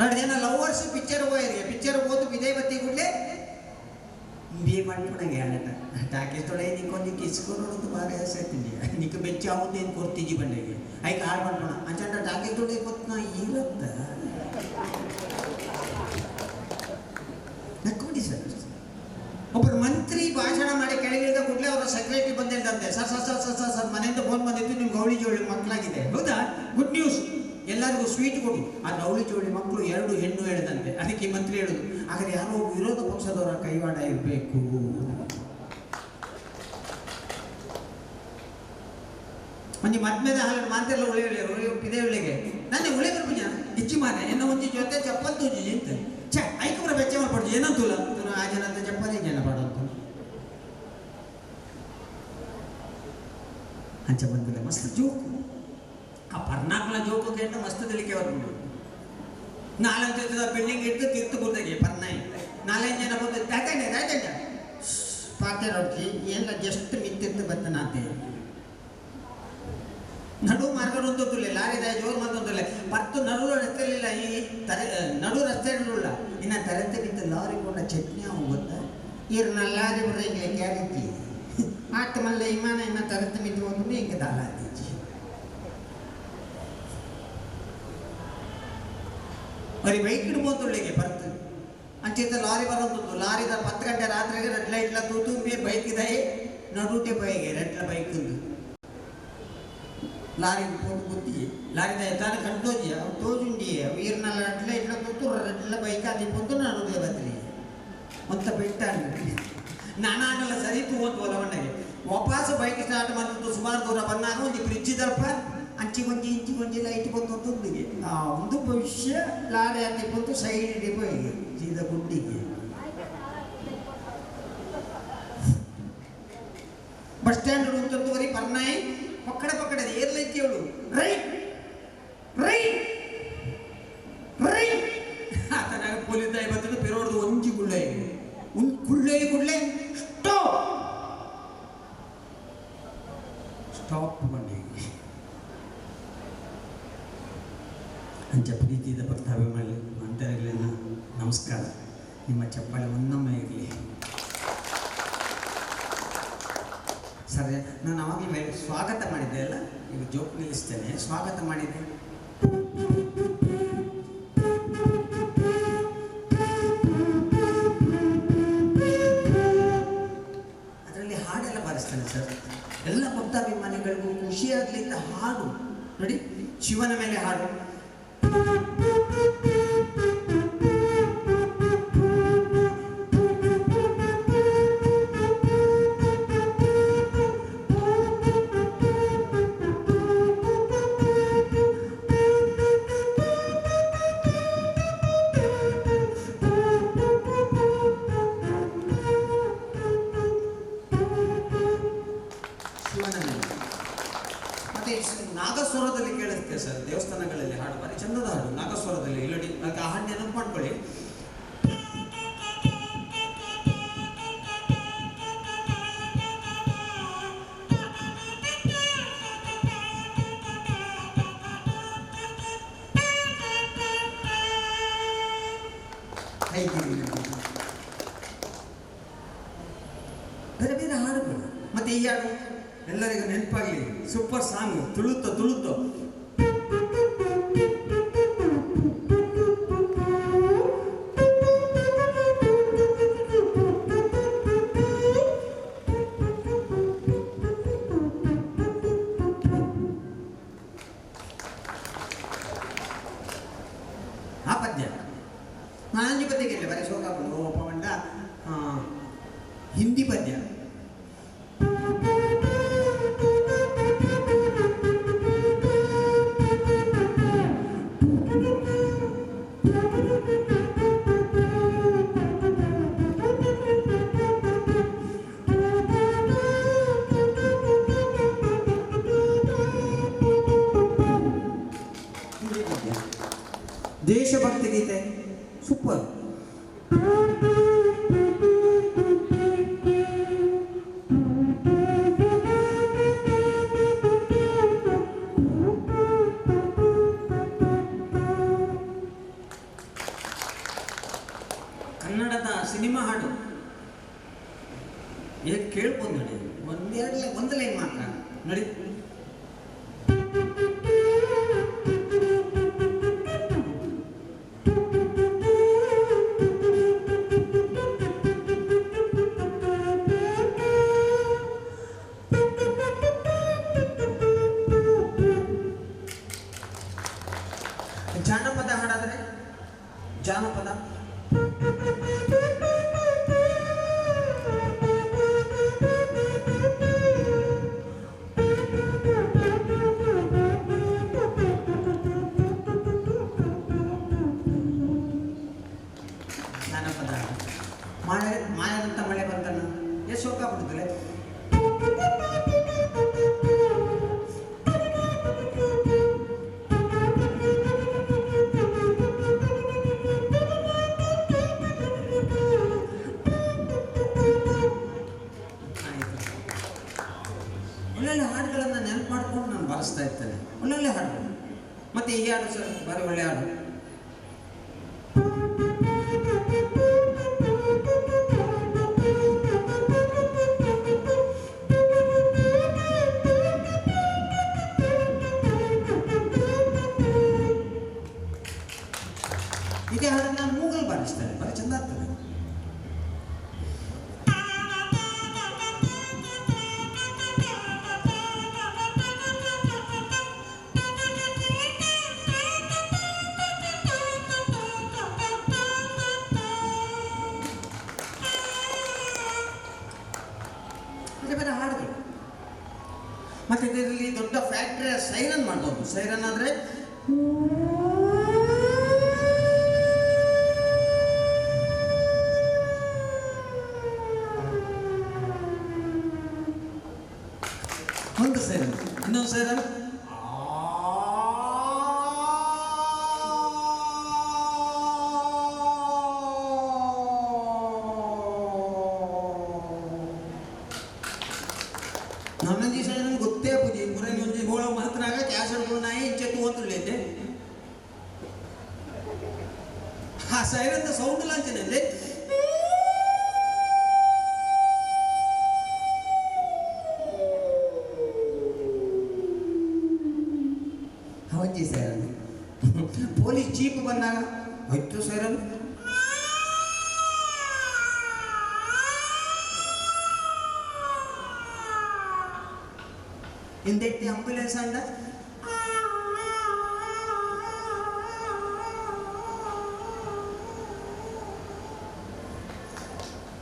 ನೋಡಿ ಜನ ಲವರ್ಸ್ ಪಿಕ್ಚರ್ ಹೋಗಿರಿ ಪಿಕ್ಚರ್ ಹೋದು ವಿಜಯ್ ಬತ್ತಿ ಕೂಡಲೇ ಬಿ ಮಾಡ್ಕೊಂಡಾಗ ಆಟ ಟಾಕೇಸ್ತೊಡೆ ನಿಕ್ಕೊಂದು ಕಿಸ್ಕೊಂಡು ಬಾರಿ ಆಸೈತಿದ್ಯ ನಿಕ್ಕೆ ಬೆಚ್ಚ ಆಗುತ್ತೇನು ಕೊಡ್ತಿದ್ದಿ ಬಂಡೆಗೆ ಆಯ್ಕೆ ಹಾಳು ಮಾಡ್ಕೊಳ ಅಂಚಂಡ ಟಾಕೇಸ್ತೊಡೆ ಗೊತ್ತ ಇರತ್ತ ನಕ್ಕೊಂಡಿ ಸರ್ ಒಬ್ಬರು ಮಂತ್ರಿ ಭಾಷಣ ಮಾಡಿ ಕೆಳಗಿಳಿದ ಕೂಡಲೇ ಅವರ ಸೆಕ್ರೆಟರಿ ಬಂದಿದ್ದಂತೆ sir sir sir sir sir sir ಮನೆಯಿಂದ ಫೋನ್ ಬಂದಿತ್ತು ನಿಮ್ಗೆ ಗೌಳಿ ಜೋಳಿ ಮಕ್ಕಳಾಗಿದೆ ಹೌದಾ ಗುಡ್ ನ್ಯೂಸ್ ಎಲ್ಲರಿಗೂ ಸ್ವೀಟ್ ಕೊಡಿ ಆ ಗೌಳಿ ಜೋಳಿ ಮಕ್ಕಳು 2 ಹೆಣ್ಣು ಹೇಳಿದಂತೆ ಅದಕ್ಕೆ ಮಂತ್ರಿ ಹೇಳುದು ಆದರೆ ಯಾರೋ ವಿರೋಧ ಪಕ್ಷದವರ ಕೈವಾಡ ಇರಬೇಕು ಮಂಜಿ ಮದ್ಮೇದ ಹಾಲು ಮಾತೆಲ್ಲ ಉಳಿ ಇದೇ ಉಳಿಗೆ ನಾನೇ ಉಳಿ ಬರ್ಪುಜ ಇಚ್ಚಿ ಮಾನೆ ಎನ್ನ ಒಂಜಿ ಜೊತೆ ಚಪ್ಪಲ್ ತೂಜಿ ಅಂತ ಛೆ ಐಕಬ್ರ ಬೆಚ್ಚ ಮಾಡ್ಬಾರ್ದು ಏನಂತೂಲ ಆ ಜನ ಅಂತ ಚಪ್ಪಲಿ ಜನ ಪಾಡಂತ ಅಂಚ ಬಂದಿಲ್ಲ ಮಸ್ತ್ ಜೋಕು ಆ ಪರ್ನಾಕ್ಲ ಜೋಕು ಕೇಂದ್ರ ಮಸ್ತ್ ತಿಳಿಕೆ ಬರ್ಬೋದು 4 ಬಿಲ್ಡಿಂಗ್ ಇಟ್ಟು ತೀರ್ತು ಕೂತಾಗೆ ಪರ್ನಾಯಿ 4 ಜನ ಬಂದು ತಾತಂಡ ಪಾತೆ ರೊಟ್ಟಿ ಎಲ್ಲ ಜಸ್ಟ್ ಮಿತ್ತಿತ್ತು ಬತ್ತನಾತೆ ನಡು ಮಾರ್ಗದೊಂದಿಲ್ಲ ಲಾರಿದ ಜೋರು ಮಾತೊಂದಿಲ್ಲ ಮತ್ತು ನಡು ರಸ್ತೆಯಲ್ಲಿಲ್ಲ ಈ ನಡು ರಸ್ತೆ ಇರಲಿಲ್ಲ ಇನ್ನು ತರಂತೆ ಬಿದ್ದು ಲಾರಿ ಕೂಡ ಚಟ್ನಿ ಹೋಗುತ್ತಾ ಇವ್ರನ್ನ ಲಾರಿ ಬರೋಂಗೆ ಕ್ಯಾರಿಟಿ ಆಟ ಮಲ್ಲ ವಿಮಾನ ಇನ್ನು ತರಂತೆ ಬಿದ್ದು ಹೋದ್ರೆ ಹಿಂಗೆ ದಾಲಾದೀಜಿ ಅವ್ರಿಗೆ ಬೈಕ್ ಇಡ್ಬೋದುಳ್ಳಿಗೆ ಬರ್ತು ಅಂಚಿತ ಲಾರಿ ಬರೋದು ಲಾರಿದ 10 ಗಂಟೆ ರಾತ್ರಿಗೆ ರೆಡ್ ಲೈಟ್ಲ ತೂತು ಬೈಕ್ ಇದೆ ನಡುಟೆ ಬೈಗೆ ರೆಡ್ಲ ಬೈಕ್ ಲಾರಿ పోటు బుద్ధి లారీ దాని కంటోజి తోజుండి వీరిన అట్లా ఇట్లా తోతు రెడ్ల బైక్ అది పొద్దున నడుదే బద్రి మొత్త పెట్టాను ನಾನಾಗಲ್ಲ ಸರಿ ತೂವತ್ತು ಒಲವಣ್ಣಗೆ ವಾಪಸ್ ಬೈಕ್ ಸ್ಟಾರ್ಟ್ ಮಾಡಿದ್ದು ಸುಮಾರು ದೂರ ಬಂದಾಗ ಒಂದು ಬ್ರಿಡ್ಜ್ ದಲ್ಪ ಅಂಚಿ ಕೊಂಚಿ ಲೈಟ್ ಬಂದು ತುಂಬಿಗೆ ಆ ಒಂದು ಭವಿಷ್ಯ ಲಾರಿ ಅಲ್ಲಿ ಬಂದು ಸೈಡ್ ಡಿಪೋಯಿಗೆ ಸೀದಾ ಗುಡ್ಡಿಗೆ ಬಸ್ ಸ್ಟ್ಯಾಂಡ್ ಅಂತಂದುವರಿ ಪರ್ನಾಯಿ ಪಕ್ಕಡೆ ಏರ್ಲೈತಿ ಅವಳು ರೈಟ್ ರೈಟ್ ರೈಟ್ ಆತನಾಗ ಪೊಲೀಸ್ ಬಂದು ಪೆರೋಡ್ದು ಒಂಜಿ ಗುಳ್ಳೆ ಗುಳ್ಳೆ ಸ್ಟಾಪ್ ಸ್ಟಾಪ್ ಬಂಡಿ ಅಂಚ ಪ್ರೀತಿಯಿಂದ ಬರ್ತಾವೆ ಮಾಡಿ ಅಂತರಲಿನ ನಮಸ್ಕಾರ ನಿಮ್ಮ ಚಪ್ಪಾಳೆ ಒಂದೊಮ್ಮೆ ಇರಲಿ ಸರಿ ನಾನು ಅವಾಗಲೇ ಸ್ವಾಗತ ಮಾಡಿದ್ದೆ ಅಲ್ಲ ಈಗ ಜೋಕ್ ನಿಲ್ಲಿಸ್ತೇನೆ ಸ್ವಾಗತ ಮಾಡಿದ್ದೆ ಅದರಲ್ಲಿ ಹಾಡೆಲ್ಲ ಬಾರಿಸ್ತೇನೆ ಸರ್ ಎಲ್ಲ ಭಕ್ತಾಭಿಮಾನಿಗಳಿಗೂ ಖುಷಿಯಾಗಲಿಂದ ಹಾಡು ನೋಡಿ ಶಿವನ ಮೇಲೆ ಹಾಡು ನಾಗಸ್ವರದಲ್ಲಿ ಕೇಳುತ್ತೆ ಸರ್ ದೇವಸ್ಥಾನಗಳಲ್ಲಿ ಹಾಡು ಬಾರಿ ಚಂದದ ಹಾಡು ನಾಗಸ್ವರದಲ್ಲಿ ಇಲ್ಲಡಿ ಆ ಹಾಡು ನೆನಪು ಮಾಡ್ಕೊಳ್ಳಿ ಜಾಡು ಎಲ್ಲರಿಗೂ ನೆನಪಾಗಲಿ. Super song, ತುಳುತ್ತೋ ತುಳುತ್ತೋ. ಆ ಪದ್ಯ ನಾಂಜಿ ಪದ್ಯಕ್ಕೆ ಬರೀ ಶೋಕಾಪುರ ಓಪಮಂಡ ಹಿಂದಿ ಪದ್ಯ. ದೇಶಭಕ್ತಿ ಗೀತೆ ಸೂಪರ್. ಕನ್ನಡದ ಸಿನಿಮಾ ಹಾಡು ಹೇಗೆ ಕೇಳ್ಬೋದು ನೋಡಿ, ಒಂದು ಲೈನ್ ಮಾತ್ರ ನೋಡಿ. ಜಾನಪದ ಹಾಡಾದರೆ ಜಾನಪದ ಜಾನಪದ ಮಾಯದಂತ ಮಳೆ ಬಂತಣ್ಣ ಎಷ್ಟು ಶೋಕ ಆಗ್ಬಿಡ್ತದೆ. ಒಳ್ಳೊಳ್ಳೆ ಹಾಡುಗಳನ್ನು ನೆನಪು ಮಾಡ್ಕೊಂಡು ನಾನು ಬಾರಿಸ್ತಾ ಇರ್ತೇನೆ. ಒಳ್ಳೊಳ್ಳೆ ಹಾಡುಗಳು. ಮತ್ತೆ ಈ ಹಾಡು ಸರ್ ಬಾರಿ ಒಳ್ಳೆ ಹಾಡು. ಇದೇ ಹಾಡನ್ನು ಮೂಗಲ್ ಬಾರಿಸ್ತಾರೆ, ಬಾರಿ ಚಂದ ಆಗ್ತದೆ. ಹಾಡುಗಳು. ಮತ್ತೆ ಇದರಲ್ಲಿ ದೊಡ್ಡ ಫ್ಯಾಕ್ಟರಿಯ ಸೈರನ್ ಮಾಡ್ಬೋದು. ಸೈರನ್ ಆದ್ರೆ ಒಂದು ಸೈರನ್, ಇನ್ನೊಂದು ಸೈರನ್ ನನ್ನೊಂದು ಸೈರನ್ ಗೊತ್ತೇ ಪೂಜೆ ಪುರಾಣಿ ಒಂಜಿ ಗೋಳ ಮಾತನಾಗ ಕ್ಯಾಸಡ್ಗಳು ನಾಯಿ ಇಂಚೆ ತೂವಂತುಳ್ಳೈತೆ. ಆ ಸೈರನ್ ಸೌಂಡ್ ಲಾಂಚನಲ್ಲಿ ಒಂಜಿ ಸೈರನ್. ಪೊಲೀಸ್ ಜೀಪ್ ಬಂದಾಗ ಹೋಯ್ತು ಸೈರನ್. ಹಿಂದೆಟ್ಟಿ ಆಂಬುಲೆನ್ಸ್ ಅಂಡ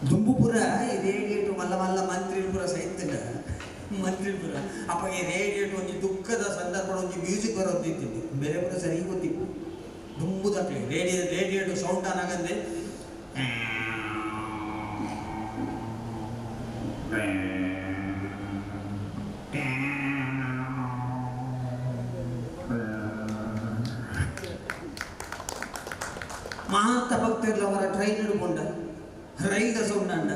ದುಂಬುಪುರ ರೇಡಿಯೇಟು ಮಲ್ಲ ಮಲ್ಲ ಮಂತ್ರಿಪುರ ಸಹಿತ ಮಂತ್ರಿಪುರ ಅಪ್ಪಗೆ ರೇಡಿಯೇಟು ಒಂಜಿ ದುಃಖದ ಸಂದರ್ಭ ಒಂಜಿ ಮ್ಯೂಸಿಕ್ ಬರೋದಿತ್ತು. ಬೇರೆ ಪುರ ಸರಿ ಗೊತ್ತಿತ್ತು ದುಂಬುದಾಗ್ಲಿ ರೇಡಿಯೇಟು ಸೌಂಡ್ ಆನಾಗಂದೆ ಮಹಾಂತ ಭಕ್ತರ್ಲ ಅವರ ಟ್ರೈನ್ ಹಿಡ್ಕೊಂಡ ರೈಲ್ದ ಸೌಂಡ್ ಅಂಡ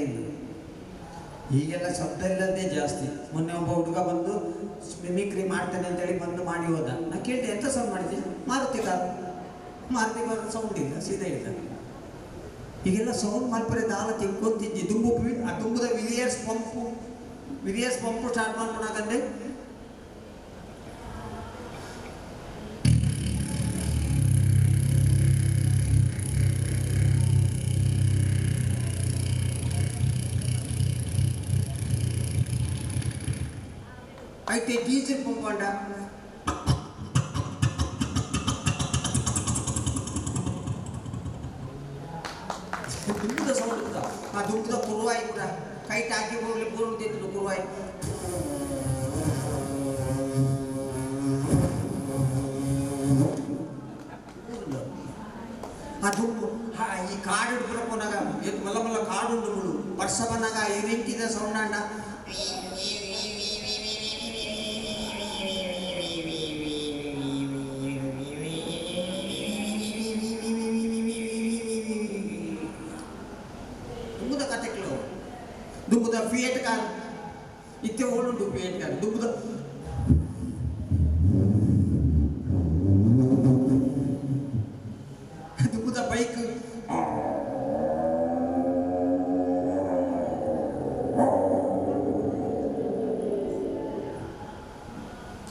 ಇಲ್ಲ. ಈಗೆಲ್ಲ ಶಬ್ದ ಇಲ್ಲದೇ ಜಾಸ್ತಿ. ಮೊನ್ನೆ ಒಬ್ಬ ಹುಡುಗ ಬಂದು ಮಿಮಿಕ್ರಿ ಮಾಡ್ತೇನೆ ಅಂತೇಳಿ ಬಂದು ಮಾಡಿ ಹೋದ. ನಾ ಕೇಳಿದೆ ಎಂತ ಸೌಂಡ್ ಮಾಡಿದ್ದೆ? ಮಾರುತಿ ಕಾರು ಸೌಂಡ್ ಇಲ್ಲ, ಸೀದಾ ಇಲ್ಲ. ಈಗೆಲ್ಲ ಸೌಂಡ್ ಮಲ್ಪರೆ ದಾಲ ತಿಳ್ಕೊಂತಿದ್ದಿ. ದುಂಬುದ ವಿಲಿಯರ್ಸ್ ಪಂಪು ಸ್ಟಾರ್ಟ್ ಮಾಡ್ಕೊಳಕಂದ್ರೆ అయితే డీజిల్ పంప్ అంట. ದುಂಬುದ ಸೌಂಡ್ ಇತ್ತ. ಆ ದುಂಬುದ ಕುರುವಾಯಿ ಕೂಡ ಕೈ ಟಾಕಿ ಬೋರ್ಲಿ ಬೋರ್ಲು ತಿಂತು ಕುರುವಾಯಿ. ಆ ದುಂಬು ಈ ಕಾಡು ಹಿಡ್ಕೊಳಕೋನಾಗ ಮಲ್ಲ ಮಲ್ಲ ಕಾಡು ಉಂಡು ವರ್ಷ ಬಂದಾಗ ಏರಿಂಟಿದ ಸೌಂಡ್ ಅಂಡ. ದುಂಬುದ ಫಿಯೇಟ್ ಕಾರ್ ಇತ್ತೆ ಓಡುಂಟು. ಫಿಯೇಟ್ ಕಾರ್ ದುಂಬುದ ಬೈಕ್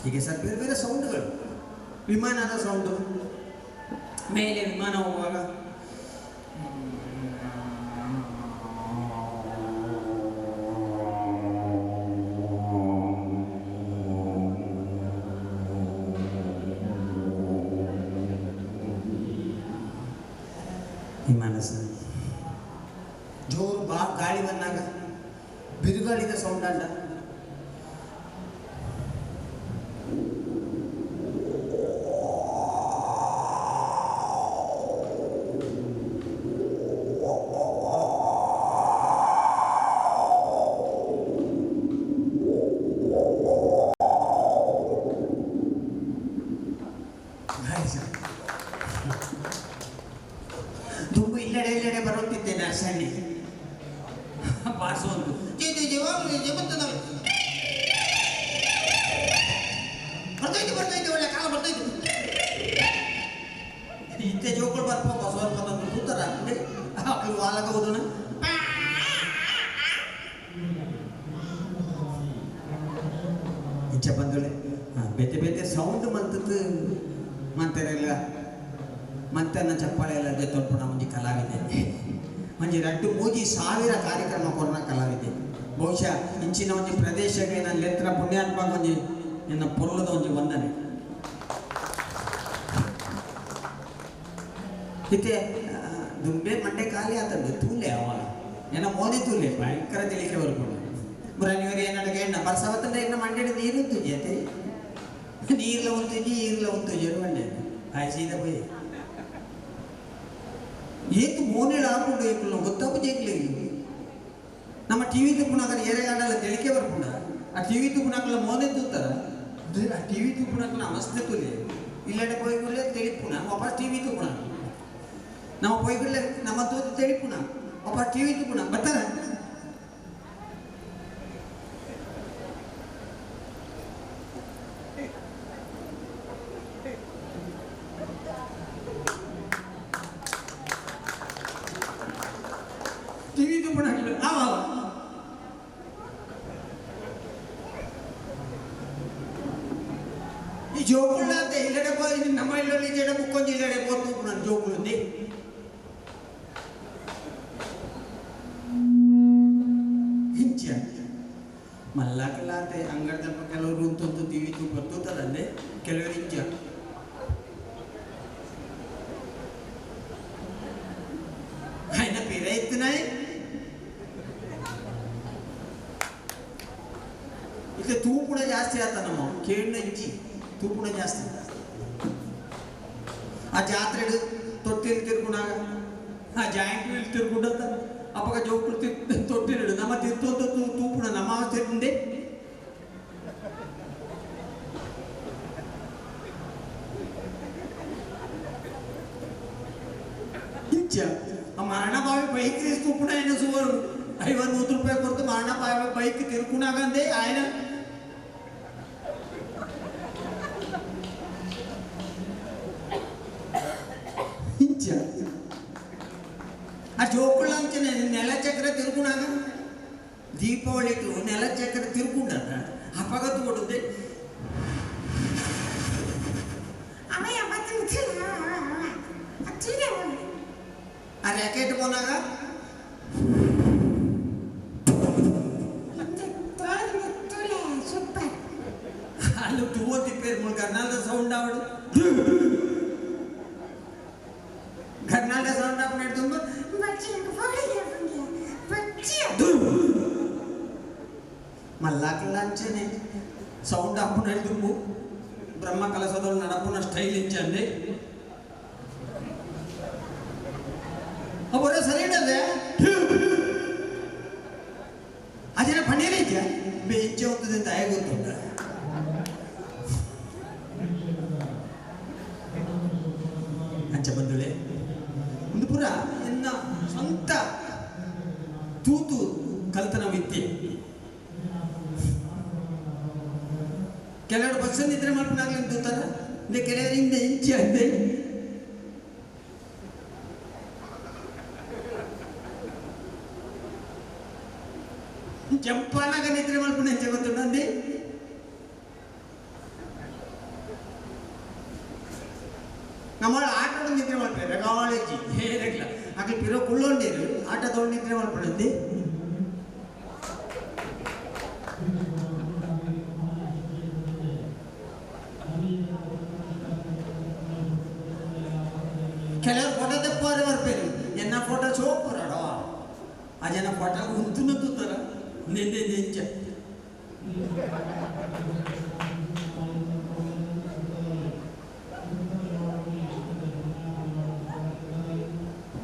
ಹೀಗೆ ಸರ್ ಬೇರೆ ಬೇರೆ ಸೌಂಡ್ಗಳು. ವಿಮಾನದ ಸೌಂಡು, ಮೇಲೆ ವಿಮಾನ ಹೋಗುವಾಗ ವಿಮಾನ ಸರ್ ಜೋರು ಗಾಳಿ ಬಂದಾಗ ಬಿರುಗಾಳಿದ ಸೌಂಡ್ ಅಂಡ. ದುಂಬು ಇಲ್ಲೆಡೆ ಬರುತ್ತಿದ್ದೆ ನರ್ಸಣ್ಣಿ ಬಾರಿಸೋದು ಬರ್ತೈತೆ ಒಳ್ಳೆ ಕಾಲ ಬರ್ತೈತೆ. ಇತ್ತೆ ಜೋಕುಳು ಬರ್ಪ ಸ್ವಲ್ಪ ಬಂದು ಕೂತಾರ ಮಕ್ಕಳು ವಾಲಕ ಹೋದನ. ಇಂಚ ಬಂದಳೆ ಬೇತೆ ಬೇತೆ ಸೌಂಡ್ ಮಂತದ್ದು ಮಂತರೆಲ್ಲ ಮಂತನ ಚಪ್ಪಾಳೆ ಎಲ್ಲ ತೊಡ್ಪುಣ ಮುಂಜಿ ಕಲಾವಿದೆ. ಮಂಜಿ 2-3 ಕಾರ್ಯಕ್ರಮ ಕೊರೋನಾ ಕಲಾವಿದೆ. ಬಹುಶಃ ಇಂಚಿನ ಒಂದು ಪ್ರದೇಶಕ್ಕೆ ನನ್ನ ಲೆತ್ರ ಪುಣ್ಯಾತ್ಮ ಒಂಜಿ ನನ್ನ ಪೊರ್ಲದ ಒಂಜಿ ವಂದನೆ. ಇತ್ತೆ ದುಂಬೆ ಮಂಡೆ ಖಾಲಿ ಆತದ್ದು ತೂಲೆ ಅವ ಏನ ಮೋದಿ ತೂಲೆ ಭಯಂಕರ ತಿಳಿಕೆ ಬರ್ಕೊಂಡು ಬುರನಿವರಿ ಏನಕ್ಕೆ ಎಣ್ಣ ಬರ್ಸವತ್ತಂದ್ರೆ ಇನ್ನು ಮಂಡ್ಯದ ನೀರು ತುಜತೆ ನೀರ್ಲ ಒಂದು ಜರು ಮಂಡ್ಯ ಆಯ್ಸೀದ போய் ಏತು ಮೋನೆಳ ಹಾಕೊಂಡು ಏಕಲ್ಲ ಗೊತ್ತಪ್ಪ ಜೇಕ್ಲಿ ನಮ್ಮ ಟಿವಿ ತುಪ್ಪುನಾಗ ಏರೆಗಾಡಲ್ಲ ತಿಳಿಕೆ ಬರ್ಕೊಂಡ ಆ ಟಿವಿ ತುಪ್ಪುನಾಗಲ್ಲ ಮೋನೆ ತೂತಾರ ಆ ಟಿವಿ ತುಪ್ಪುನಾಗ ಅವಸ್ಥೆ ತುಲೆ ಇಲ್ಲಡೆ ಪೋಯ್ಗುಳ್ಳೆ ತಿಳಿಪುಣ ವಾಪಸ್ ಟಿವಿ ತುಪ್ಪುಣ ನಾವು ಪೋಯ್ಗುಳ್ಳೆ ನಮ್ಮ ತೋತು ತಿಳಿಪುಣ ವಾಪಸ್ ಟಿವಿ ತುಪ್ಪುಣ ಬರ್ತಾರ. ಟಿವಿ ತುಪ್ಪುಣ ಈ ಜೋಕುಳ್ಳ ಅಂತ ಇಲ್ಲಡೆ పోయి ನಮ್ಮ ಇಲ್ಲಲ್ಲಿ ಜಡ ಮುಕ್ಕೊಂಜಿ ಇಲ್ಲಡೆ పోతూ ನಾನು ಜೋಕುಳ್ಳಿ ಹಿಂಚ ಮಲ್ಲಕಲಾತೆ ಅಂಗಡದಪ್ಪ ಕೆಲವರು ಅಂತಂದು ಟಿವಿ ತು ಬರ್ತುತ್ತದಂದೆ ಕೆಲವರು ಹಿಂಚ ఆయన పేరు ఎత్తున్నాయి ఇట్లా తూపుడ జాస్తి ఆతనము కేంద్ర ఇంచి తూపుడ జాస్తి ఆ జాత్రెడు ತೊಟ್ಟಿಲು ತಿರ್ಗುಣಾಗ ಆ ಜಾಯಿಂಟ್ ವೀಲ್ ತಿರ್ಗುಂಡತ್ತ ಅಪ್ಪಗ ಜೋಕುಳು ತೊಟ್ಟಿಲು ನಮ್ಮ ತಿರ್ತೊಂತ ತೂಪುಣ ನಮ್ಮ ತಿರ್ಗುಂಡೆ ಇಂಚ ಆ ಮರಣ ಬಾವಿ ಬೈಕ್ರಿ ತೂಪುಣ ಏನು ಸುವರು 50 ಬೈಕ್ ತಿರ್ಕೊಂಡಾಗಂದೆ ಆಯ್ನ ಇಂಚ ಆ ಜೋಕುಳ ಅಂಚನೆ ನೆಲ ಚಕ್ರ ತಿರ್ಕೊಂಡಾಗ ದೀಪಾವಳಿಗೂ ನೆಲ ಚಕ್ರ ತಿರ್ಕೊಂಡಾಗ ಅಪಘಾತ ಕೊಡುತ್ತೆ ಆ ರ್ಯಾಕೆಟ್ ಬೋನಾಗ ಅಲ್ಲಿ ತೂವ ತಿಪ್ಪೇರು ಮುಳು ಕರ್ನಾಟಕ ಸೌಂಡ್ ಆವಡು ಕರ್ನಾಟಕ ಸೌಂಡ್ ಆಪಣೆ ತುಂಬ మల్లాకలాంచనే సౌండ్ ఆపునట్టు దుమ్ము బ్రహ్మ కలసదోళ్ళు నడపున స్టైల్ ఇచ్చండి అబ్బో సరేనదే అజన పన్నీరే ఇచ్చా బేంచే అవుతుంది దయ గుర్తుండ ಅಂಚ ಬಂದುಳೆ ಒಂದು ಪುರ ಎನ್ನ ಸ್ವಂತ ತೂತು ಕಲ್ತನ ವಿದ್ಯೆ ಕೆಲವರು ಬಸ್ ನಿದ್ರೆ ಮಾಡ್ಕೊಂಡಾಗ್ಲಿ ಅಂತಾರ ಇಂದ ಕೆಲವರಿಂದ ಇಂಚಿ ಅಂದೆ ಜಂಪಾನಾಗ ನಿದ್ರೆ ಮಾಡ್ಕೊಂಡು ಹೆಂಚೆ ಗೊತ್ತುಂಡ ಅಂದೆ ನಮ್ಮ ಆಟದ ನಿದ್ರೆ ಮಾಡ್ತಾರೆ ಕಾಲೇಜಿ ಹೇರಕ್ಲ ಆಕೆ ಪಿರೋ ಕುಳ್ಳೊಂಡೇರು ಆಟದೊಳಗೆ ನಿದ್ರೆ ಮಾಡ್ಕೊಂಡಂದೆ ಕೆಲವರು ಫೋಟೋ ತೆಪ್ಪಾರೆ ಬರ್ಬೇಕು ಎನ್ನ ಫೋಟೋ ಸೋಪುರಾಡೋ ಆ ಜನ ಫೋಟೋ ಉಂತುನ ತೂತಾರ ನೆಂದೆ ನೆಂಚ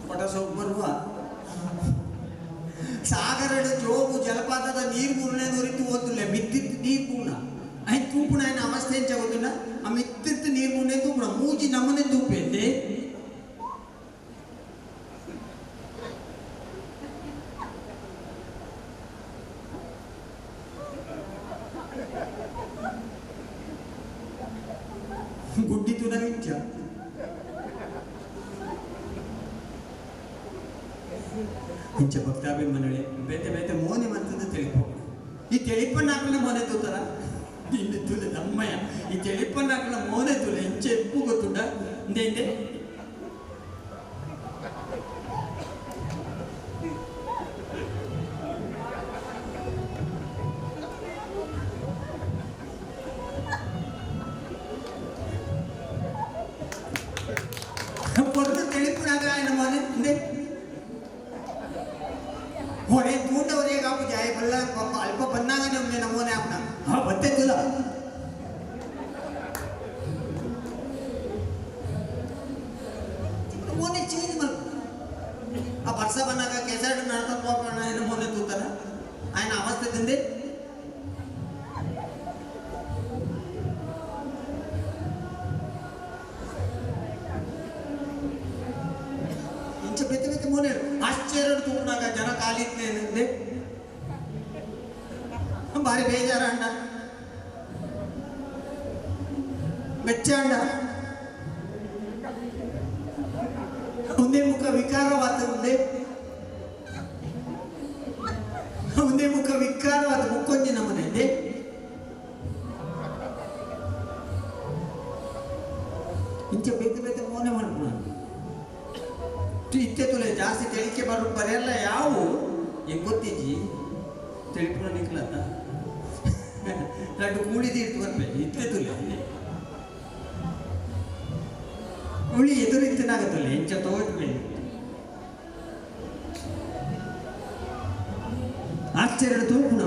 ಫೋಟೋ ಸೋಪ್ ಬರುವ ಸಾಗರದ ಜೋಗು ಜಲಪಾತದ ನೀರು ಮುರುಳೆ ನುರಿತು ಓದುಲ್ಲ ಮಿತ್ತಿತ್ತು ನೀರು ಪೂರ್ಣ ఆయన తూపున ఆయన అవస్థ ఏం చదువుతున్నా ఆ మిత్తిత్తు నీరు ఉండే తూపున మూచి నమ్మనే తూపేంది గుడ్డి తునగించా ಇಂಚ ಭಕ್ತಾಭಿಮಾನಿಗಳೇ ಬೇತೆ ಬೇತೆ ಮೋನೆ ಮಂತದ ತಿಳಿಪೋ ಈ ತಿಳಿಪನ್ನಾಕಲ ಮೋನೆ ತೂತಾರ ನಿಂದು ತುಲೆ ನಮ್ಮಯ್ಯ ಈ ತಿಳಿಪನ್ನಾಕಲ ಮೋನೆ ತುಲೆ ಇಂಚೆ ಎಪ್ಪು ಗೊತ್ತುಂಡ ಇಂದೆ పొద్దు తెలిపినాక ఆయన మోనే ఇందే ಹೊಡೆ ತೂಟವರೇ ಕಾಪು ಜಾಯ ಬಲ್ಲ ಅಲ್ಪ ಬಂದಾಗ ನಮ್ಗೆ ನಮೂನೆ ಆಪ್ನ ಬತ್ತೆ ತುಲ ಮೋನೆ ಚೇಂಜ್ ಮಾಡ ಆ ವರ್ಷ ಬಂದಾಗ ಕೆಸರು ನಡ್ಕೊಂಡು ಹೋಗೋಣ ಏನು ಮೋನೆ ತೂತಾರ ఆయన ಅವಸ್ಥೆ ತಿಂದೆ ಇಂಚ ಬೆತ್ತೆ ಬೆತ್ತೆ ಮೋನೆ ಆಶ್ಚರ್ಯ ತೂನಾಗ ಜನ ಕಾಲಿತ್ತೇನೆ ಭಾರಿ ಬೇಜಾರ ಅಂಡ ಬೆಚ್ಚ ಅಂಡ ಒಂದೇ ಮುಖ ವಿಕಾರವಾದ ಒಂದೇ ಮುಖ ವಿಕಾರವಾದ ಮುಕ್ಕೊಂಜಿ ನಮ್ಮನೆ ಇಂಚ ಬೆತ್ತೆ ಬೆತ್ತೆ ಮೋನೆ ಮಾಡ್ಕೊಂಡು ಇತ್ತೆ ತುಲೆ ಜಾಸ್ತಿ ತೆಳಿಕೆ ಬರೆಯಲ್ಲ ಯಾವು ಹೆಂಗ್ ಗೊತ್ತಿಜ್ಜಿ ತಿಳಿಪುಣ ನಿಕ್ಲತ್ತ ಎರಡು ಕೂಡಿದಿ ಇಟ್ಟು ಬರ್ಬೇಕು ಇತ್ತೆ ತುಲೆ ಉಳಿ ಎದುರು ಇತ್ತನಾಗತ್ತಲ್ಲ ಹೆಂಚ ತಗೋಬೇಕು ಆಶ್ಚರ್ಯ ತೂಪುಣ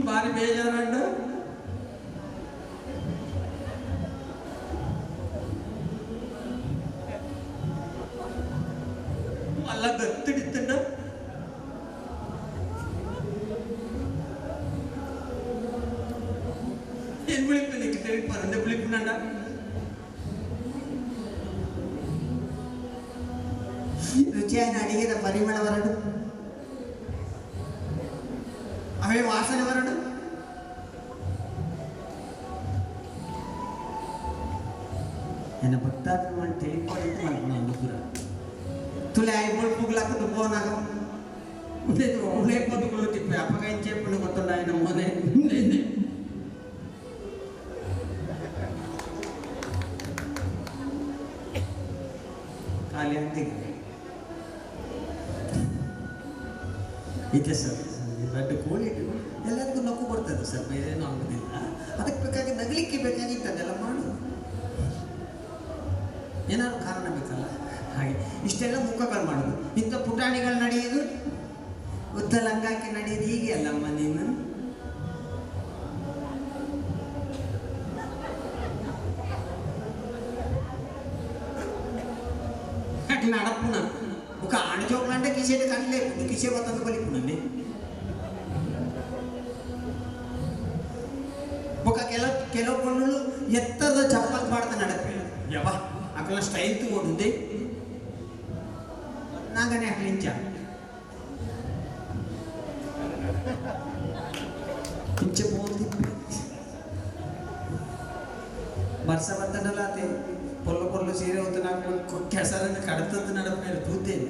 ಭಾರಿ ಬೇಜಾರಂಡ ಅಲ್ಲ ಗತ್ತಿಡಿತ್ತಂಡ ಏನ್ ಬಿಳಿಪ ನಿಕ್ಕೆ ತಿಳಿಪ ನಂದೆ ಬಿಳಿಪುಣ್ಣ ರುಚಿಯಾದ ಅಡಿಗೆದ ಪರಿಮಳ ಬರಡು, ಅವೇ ವಾಸನೆ ಬರಡು. ಎನ್ನ ಭಕ್ತಾದ ಮಾಡಿ ತಿಳಿಕೊಂಡು ಮಾಡ್ಕೊಂಡು ದೂರ ತುಲೆ ಐಬೋಳ್ ಪುಗ್ಲಾಕದು ಬೋನಾಗ ಮುಂದೆ ಅವಳೇ ಬದುಕಲು ತಿಪ್ಪೆ ಅಪ್ಪಗ ಇಂಚೇಪುಂಡು ಗೊತ್ತುಂಡ ನಮ್ಮ ಮನೆ ಖಾಲಿ ಅಂತಿಗೆ ಇದೆ ಸರ್. ರಡ್ಡು ಕೋಳಿ ಎಲ್ಲರಿಗೂ ನಗು ಬರ್ತದೆ ಸರ್, ಬೇರೇನೂ ಆಗೋದಿಲ್ಲ. ಅದಕ್ಕೆ ಬೇಕಾಗಿ ನಗಲಿಕ್ಕೆ ಬೇಕಾಗಿತ್ತು ಅದೆಲ್ಲ ಮಾಡು, ಏನಾದ್ರು ಕಾರಣ ಬೇಕಲ್ಲ. ಹಾಗೆ ಇಷ್ಟೆಲ್ಲ ಮುಖಗಳು ಮಾಡೋದು, ಇಂಥ ಪುಟಾಣಿಗಳು ನಡೆಯೋದು, ಉದ್ದ ಲಂಗಾಕಿ ನಡೆಯೋದು ಹೀಗೆ ಅಲ್ಲಮ್ಮ ನೀನು. అట్లా అడప్పున ఒక ఆడచోకలు అంటే కిసేది కట్టలే కిసే పోతుంది పలిపునండి. ఒక కెలో పన్నులు ఎత్తద చప్పలు పాడుతా నడపాడు యవా అక్కడ స్టైల్ కొడుంది నాగనే అట్లించా కించపోతుంది ವರ್ಷ ಬರ್ತಡಲಾತೆ ಪೊಲ್ಲು ಪೊಲ್ಲು ಸೀರೆ ಹೊತ್ತು ನಾವು ಕೆಸರನ್ನು ಕಡತದ್ದು ನಡಪೇರು ತೂತೇನೆ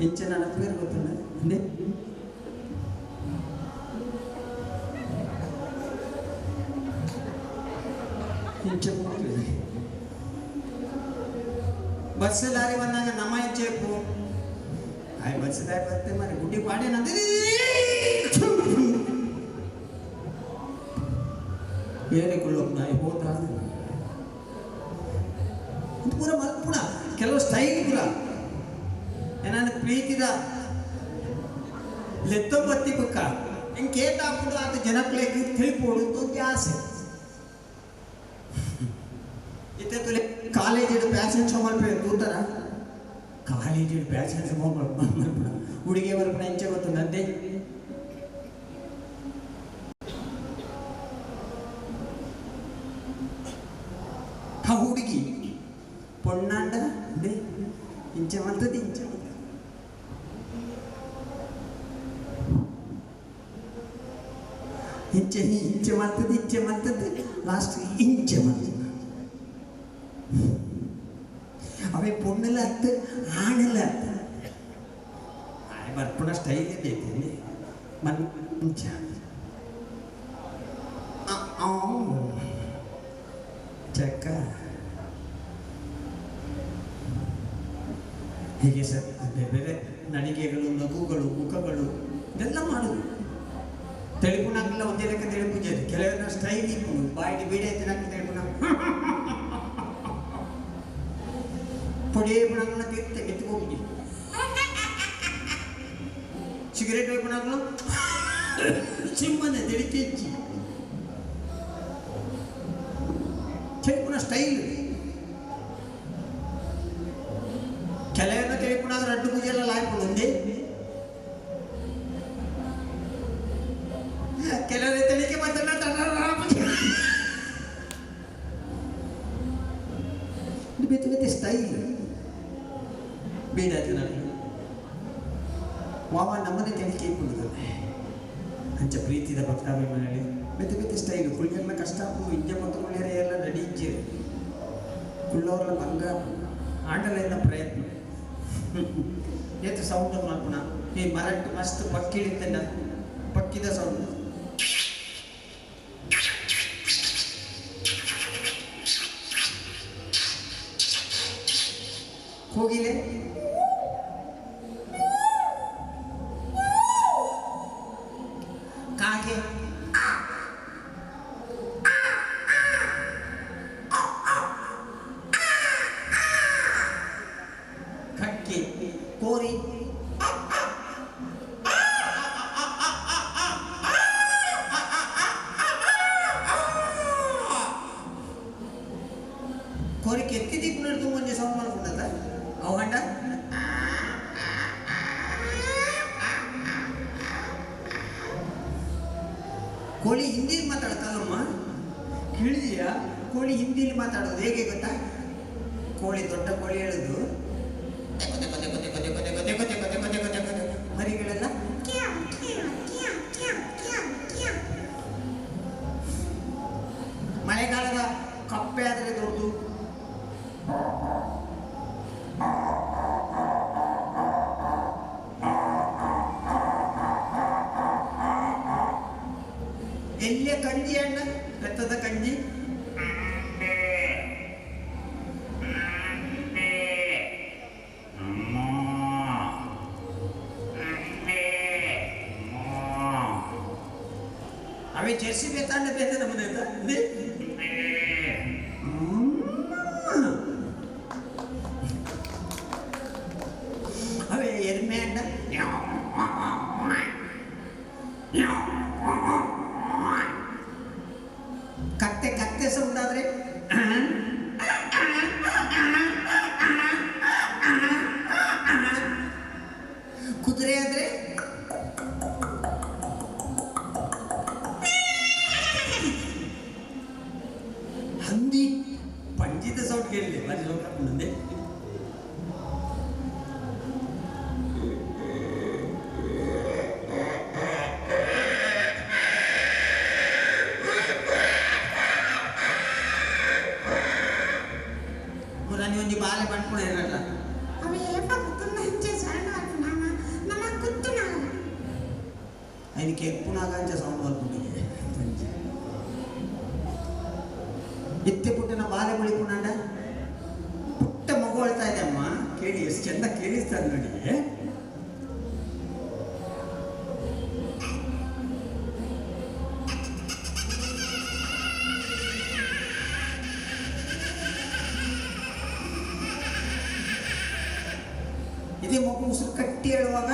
ಇಂಚೆ ನಡಪೇರು ಗೊತ್ತಿಲ್ಲ ಅಂದೆ ಇಂಚೆ ಹೋಗ್ತದೆ. ಬಸ್ ದಾರಿ ಬಂದಾಗ ನಮ್ಮ ಇಂಚೆಪ್ಪು ಆಯ್ ಬಸ್ ದಾರಿ ಬರುತ್ತೆ ಮರಿ ಗುಡ್ಡಿ ಪಾಡಿ ನಂದಿ ಏರಿಕೊಳ್ಳೋದು ನಾಯಿ ಹೋದ ಪೂರ ಮಲ್ಪುಣ ಕೆಲವು ಸ್ಟೈಲ್ ಪೂರ ಏನಾದ್ರು ಪ್ರೀತಿದ ಲೆತ್ತೋ ಬತ್ತಿ ಬುಕ್ಕ ಹಿಂಗೆ ಕೇಟಾಕೊಂಡು ಅದು ಜನಪ್ಲೇಗೆ ತಿಳಿಪೋಡು ಒಂದು ಆಸೆ ಇತ್ತೆ ತುಲೆ ಕಾಲೇಜಿಡು ಪ್ಯಾಷನ್ ಶೋ ಮಲ್ಪೇರು ತೂತಾರ ಕಾಲೇಜಿಡು ಪ್ಯಾಷನ್ ಶೋ ಮಲ್ಪುಣ ಹುಡುಗಿ ಮಲ್ಪುಣ ಇಂಚೆ ಗೊತ್ತು ನಂದೆ ಆ ಹುಡುಗಿ పొన్నాండ ఇంచెమంతది ఇంచెమంతది లాస్ట్ ఇంచెమంతది అవి పొన్నుల అత్త ఆడల మర్పున స్టైల్ అయిపోయింది మన చెక్క ಹೀಗೆ ಸರ್ ಬೇರೆ ಬೇರೆ ನಡಿಗೆಗಳು ನಗುಗಳು ಮುಖಗಳು ಇದೆಲ್ಲ ಮಾಡೋದು ತೆಳುಪುನಾಗೆಲ್ಲ ಒಂದೇ ಲೆಕ್ಕ ತೆಳುಪುಜೆ ಕೆಲವನ್ನ ಸ್ಟೈಲ್ ಇಪ್ಪು ಬಾಯಿಗೆ ಬೀಡೆ ತಿನ್ನಕ್ಕೆ ತೆಳುಪುನ ಪೊಡೆ ಪುನಾಗನ್ನ ಎತ್ಕೋಗಿ ಸಿಗರೇಟ್ ಪುನಾಗಲು ಸಿಮ್ಮನೆ ತೆಳಿಕೆ ಹೆಚ್ಚಿ ತೆಳುಪುನ ಸ್ಟೈಲ್ ಕೆಲವನ್ನ ತಿಳಿಪುನಾಗ ರಡ್ಡು ಪೂಜೆಲ್ಲ ಲಾಯ್ಕೊಂಡು ಕೆಲವರ ತಳಿಕೆ ಮಾತನ್ನ ಬೇತೆ ಬೇತೆ ಸ್ಟೈಲ್ ಬೇಡ ವಾವ ನಮ್ಮನೆ ತಳಿಕೆ ಇಟ್ಕೊಂಡಿದ್ದಾನೆ ಅಂಚ ಪ್ರೀತಿದ ಭಕ್ತಾಭಿಮಾನಿಗಳಲ್ಲಿ ಬೇತೆ ಬೇತೆ ಸ್ಟೈಲು ಕುಳಿಗೆಲ್ಲ ಕಷ್ಟ ಇಂಜ ಮತ್ತು ಕುಳಿಯರ ಎಲ್ಲ ರೆಡಿ ಇಜ್ಜೆ ಕುಳ್ಳವರೆಲ್ಲ ಭಂಗ ಆಡಲೆಲ್ಲ ಪ್ರಯತ್ನ ಏತು ಸೌಂಡ್ ಮಾಡ್ಕೊಣ ಈ ಮರಟ್ಟು ಮಸ್ತ್ ಪಕ್ಕಿ ಹಿಡಿತೇನ ಪಕ್ಕಿದ ಸೌಂಡ್ ಹೋಗಿಲೆ ಕಾಗೆ ಕಕ್ಕಿ ಕೋರಿ ಕೋರಿ ಕೆತ್ತಿದಿ ಕುಣಿದು ಮುಂಜೆ ಸೌಂಡ್ ಮಾಡ್ಕೊಂಡಲ್ಲ ಅವು ಹಂಡ ಕೋಳಿ ಹಿಂದಿಲಿ ಮಾತಾಡ್ತಲ್ಲಮ್ಮ ಕೇಳಿದೀಯಾ ಕೋಳಿ ಹಿಂದಿಲಿ ಮಾತಾಡೋದು ಹೇಗೆ ಗೊತ್ತಾ ಕೋಳಿ ದೊಡ್ಡ ಕೋಳಿ ಹೇಳುದು ಮರಿಗಳೆಲ್ಲ ಕ್ಯಾ ಕ್ಯಾ ಕ್ಯಾ ಕ್ಯಾ ಕ್ಯಾ ಕ್ಯಾ. ಮಳೆಗಾಲದ ಕಪ್ಪೆ ಆದರೆ ದೊಡ್ಡದು, ಎಲ್ಲಿಯ ಕಂಜಿ ಅಣ್ಣ, ಬೆತ್ತದ ಕಂಜಿ. ಅವೇ ಜರ್ಸಿ ಬೇತಾಂಡ ಬೇತ ನಮ್ಮನೆ ಅವೇ ಎಮ್ಮೆ ಅಂಡ ಕತ್ತೆ ಕತ್ತೆ ಸೌಂಡ್ ಆದ್ರೆ ಕುದುರೆ ಆದ್ರೆ ಹಂದಿ ಪಂಜಿತ ಸೌಂಡ್ ಕೇಳಲಿ ಬಾರಿ ಲೋಕ ಮುಂದೆ. ಒಂಜಿ ಬಾಲೆ ಪಂಡ್ಕೊಂಡು ಇರಲ್ಲ ಅವು ಏಪ ಕುತ್ತುಂಡ ಹಂಚೆ ಸಣ್ಣ ಅಲ್ಪನಾಮ ನಮ್ಮ ಕುತ್ತುನಾಗ ఆయనకి ఎప్పునాగాంచ సౌండ్ వల్పుండే ಎತ್ತೆ ಪುಟ್ಟನ ಬಾಲೆ ಬಳಿಕೊಂಡ ಪುಟ್ಟ ಮಗು ಅಳ್ತಾ ಇದೆ ಅಮ್ಮ, ಕೇಳಿ ಎಷ್ಟು ಚೆಂದ ಕೇಳಿಸ್ತಾರೆ ನೋಡಿ. ಇದೇ ಮಗು ಉಸಿರು ಕಟ್ಟಿ ಹೇಳುವಾಗ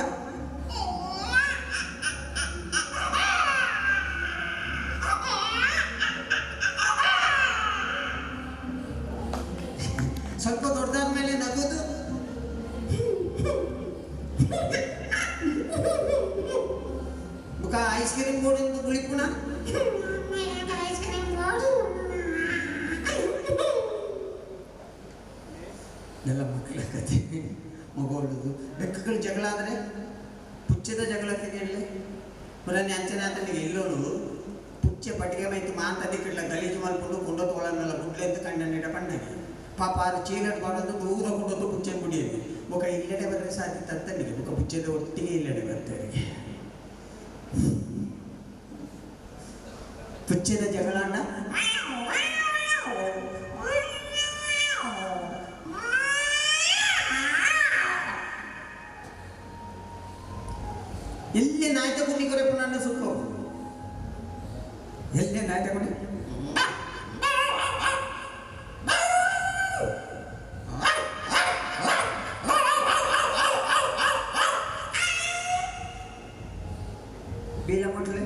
ಸ್ವಲ್ಪ ದೊಡ್ಡದಾದ್ಮೇಲೆ ನಗೋದು ಮುಖ ಐಸ್ ಕ್ರೀಮ್ ಬೋರ್ಡ್ ಗುಳಿಪುಣ ಐಸ್ ಕ್ರೀಮ್ ಬೋರ್ಡು ಎಲ್ಲ ಮಕ್ಕಳ ಕತೆ. ಮಗುಳುದು ಬೆಕ್ಕುಗಳು ಜಗಳ ಆದರೆ ಪುಚ್ಚದ ಜಗಳಕ್ಕೆ ಹೇಳಲಿ ಮೊದಲನೇ ಅಂಚನೆ ಆತನಿಗೆ ಎಲ್ಲೋಳು ಪುಚ್ಚೆ ಪಟ್ಟಿಗೆ ಬೈತು ಮಾತದಿ ಕಡ್ಲ ಗಲೀಜು ಮಾಡ್ಕೊಂಡು ಕೊಂಡೊತ್ತುಗಳನ್ನೆಲ್ಲ ಗುಡ್ಲೆ ಅಂತ ಕಂಡನಿಡ ಪಣ್ಣಗೆ ಪಾಪ ಅದು ಚೀಲಟ್ ಮಾಡೋದು ದೂರ ಕೊಡೋದು ಪುಚ್ಚೆ ಕುಡಿಯೋದು ಮುಖ ಇಲ್ಲಡೆ ಬರಲಿ ಸಾಧ್ಯ ತತ್ತನಿಗೆ ಮುಖ ಪುಚ್ಚದ ಒಟ್ಟಿಗೆ ಇಲ್ಲಡೆ ಬರ್ತಾರೆ. ಪುಚ್ಚದ ಜಗಳಾಂಡ ಎಲ್ಲಿ ನಾಯ್ತ ಕುಂಡಿ ಕೊರೆಪು ನನ್ನ ಸುಖ ಎಲ್ಲೇ ನಾಯ್ತ ಕುಂಡಿ ಬೀಳ ಮುಟ್ಲೆ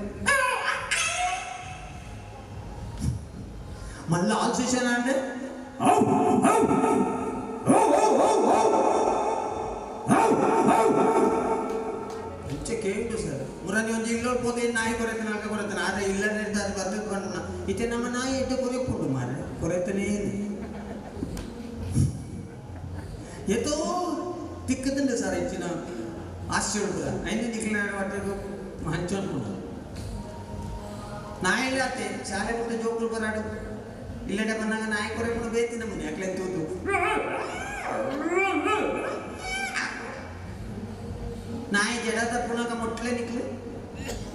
ಮಲ್ಲ ಆಲ್ಸಿಷನ್ ಅಂದ್ರೆ ಕೇಳಿದ್ದು ಸರ್ ಮುರಾನಿ ಒಂದು ಇಲ್ಲೋಡ್ ಪೋದೆ ನಾಯಿ ಕೊರೆತನ ಆಗ ಕೊರೆತನ ಆದ್ರೆ ಇಲ್ಲ ಅದು ಬರ್ಬೇಕು ಕಣ್ಣ ಇತ್ತೆ ನಮ್ಮ ನಾಯಿ ಎಟ್ಟು ಕೊರೆಪುಂಡು ಮಾರೆ ಕೊರೆತನೇ ಎತ್ತೋ ತಿಕ್ಕದಂಡು ಸರ್ ಹೆಚ್ಚಿನ ಆಶ್ಚರ್ಯ ಐದು ನಿಖಿಲ ವಾಟರು ಹಂಚೋನ್ಕೊಂಡು ನಾಯಿ ಇಲ್ಲ ಅತ್ತೆ ಶಾಲೆ ಬಿಟ್ಟು ಜೋಕುಲು ಬರಾಡು ಇಲ್ಲಡೆ ಬಂದಾಗ ನಾಯಿ ಕೊರೆಪುಂಡು ಬೇತಿ ನಮ್ಮನೆ ಯಾಕೆ ತೂತು ನಾಯಿ ಜಡ ತಪ್ಪುನಾಗ ಮೊಟ್ಲೆ ನಿಕ್ಲೆ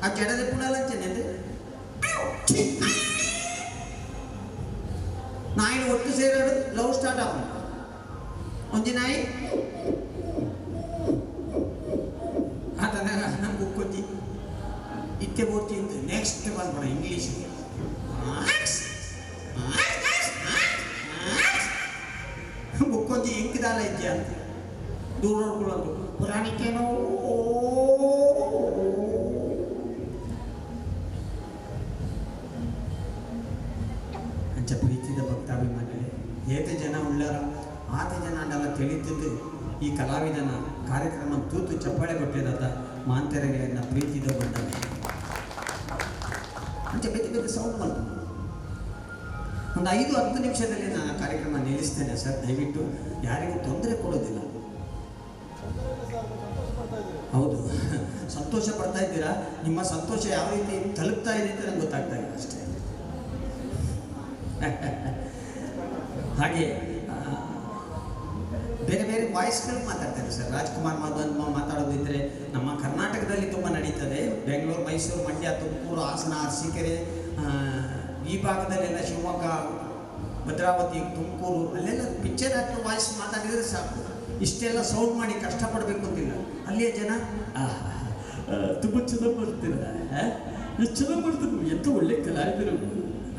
ಆ ಜಡ ತಪ್ಪುನಲ್ಲಂಚನೆ ನಾಯಿ ಒಟ್ಟು ಸೇರಾಡು ಲವ್ ಸ್ಟಾರ್ಟ್ ಆಗ ಒಂಜಿ ನಾಯಿ ಆತನಾಗ ನಮ್ಮ ಬುಕ್ಕೊತ್ತಿ ಇತ್ತೆ ಬೋರ್ತಿ ಅಂತ ನೆಕ್ಸ್ಟ್ ಬಂದ್ಬಿಡ ಇಂಗ್ಲೀಷ್ ಬುಕ್ಕೊಂಜಿ ಎಂಕ್ದಾಲ ಇದ್ಯ ಅಂತ ದೂರ ನೋಡ್ಕೊಳ್ಳೋದು ಪುರಾಣಿಕೇನೋ ಅಂಚ ಪ್ರೀತಿದ ಭಕ್ತಾಭಿಮಾನಿಗಳೇ ಏತೆ ಜನ ಉಳ್ಳಾರ ಆತ ಜನ ಅಂಡಲ್ಲ ತಿಳಿದಿದ್ದು ಈ ಕಲಾವಿದನ ಕಾರ್ಯಕ್ರಮ ತೂತು ಚಪ್ಪಾಳೆ ಕೊಟ್ಟಿರೋದ ಮಾಂತೆರೆಗಳನ್ನ ಪ್ರೀತಿದ ಬಂದವೆ ಅಂಚ ಬೆತ್ತ ಸೌಂಡ್ ಬಂತು. ಒಂದು 5-10 ನಿಮಿಷದಲ್ಲಿ ನಾನು ಕಾರ್ಯಕ್ರಮ ನಿಲ್ಲಿಸ್ತೇನೆ ಸರ್. ದಯವಿಟ್ಟು ಯಾರಿಗೂ ತೊಂದರೆ ಕೊಡೋದಿಲ್ಲ. ಹೌದು, ಸಂತೋಷ ಪಡ್ತಾ ಇದ್ದೀರಾ. ನಿಮ್ಮ ಸಂತೋಷ ಯಾವ ರೀತಿ ತಲುಪ್ತಾ ಇದೆ ಅಂತ ನಂಗೆ ಗೊತ್ತಾಗ್ತಾ ಇಲ್ಲ ಅಷ್ಟೇ. ಹಾಗೆ ಬೇರೆ ಬೇರೆ ವಾಯ್ಸ್ಗಳು ಮಾತಾಡ್ತಾರೆ ಸರ್. ರಾಜ್ಕುಮಾರ್ ಮಾತಾಡೋದಿದ್ರೆ ನಮ್ಮ ಕರ್ನಾಟಕದಲ್ಲಿ ತುಂಬ ನಡೀತದೆ. ಬೆಂಗಳೂರು, ಮೈಸೂರು, ಮಂಡ್ಯ, ತುಮಕೂರು, ಹಾಸನ, ಅರಸೀಕೆರೆ, ಈ ಭಾಗದಲ್ಲೆಲ್ಲ ಶಿವಮೊಗ್ಗ, ಭದ್ರಾವತಿ, ತುಮಕೂರು, ಅಲ್ಲೆಲ್ಲ ಪಿಕ್ಚರ್ ಆಕ್ಟರ್ ವಾಯ್ಸ್ ಮಾತಾಡಿದರೆ ಸಾಕು. ಇಷ್ಟೆಲ್ಲ ಸೌಂಡ್ ಮಾಡಿ ಕಷ್ಟಪಡಬೇಕು ಅಂತಿಲ್ಲ. ಅಲ್ಲಿಯ ಜನ ತುಂಬ ಚೆನ್ನಾಗಿ ಮಾಡ್ತೀರ, ಎಷ್ಟು ಚೆನ್ನಾಗಿ ಮಾಡ್ತಾರೆ, ಎಂತ ಒಳ್ಳೆ ಕಲಾವಿದರು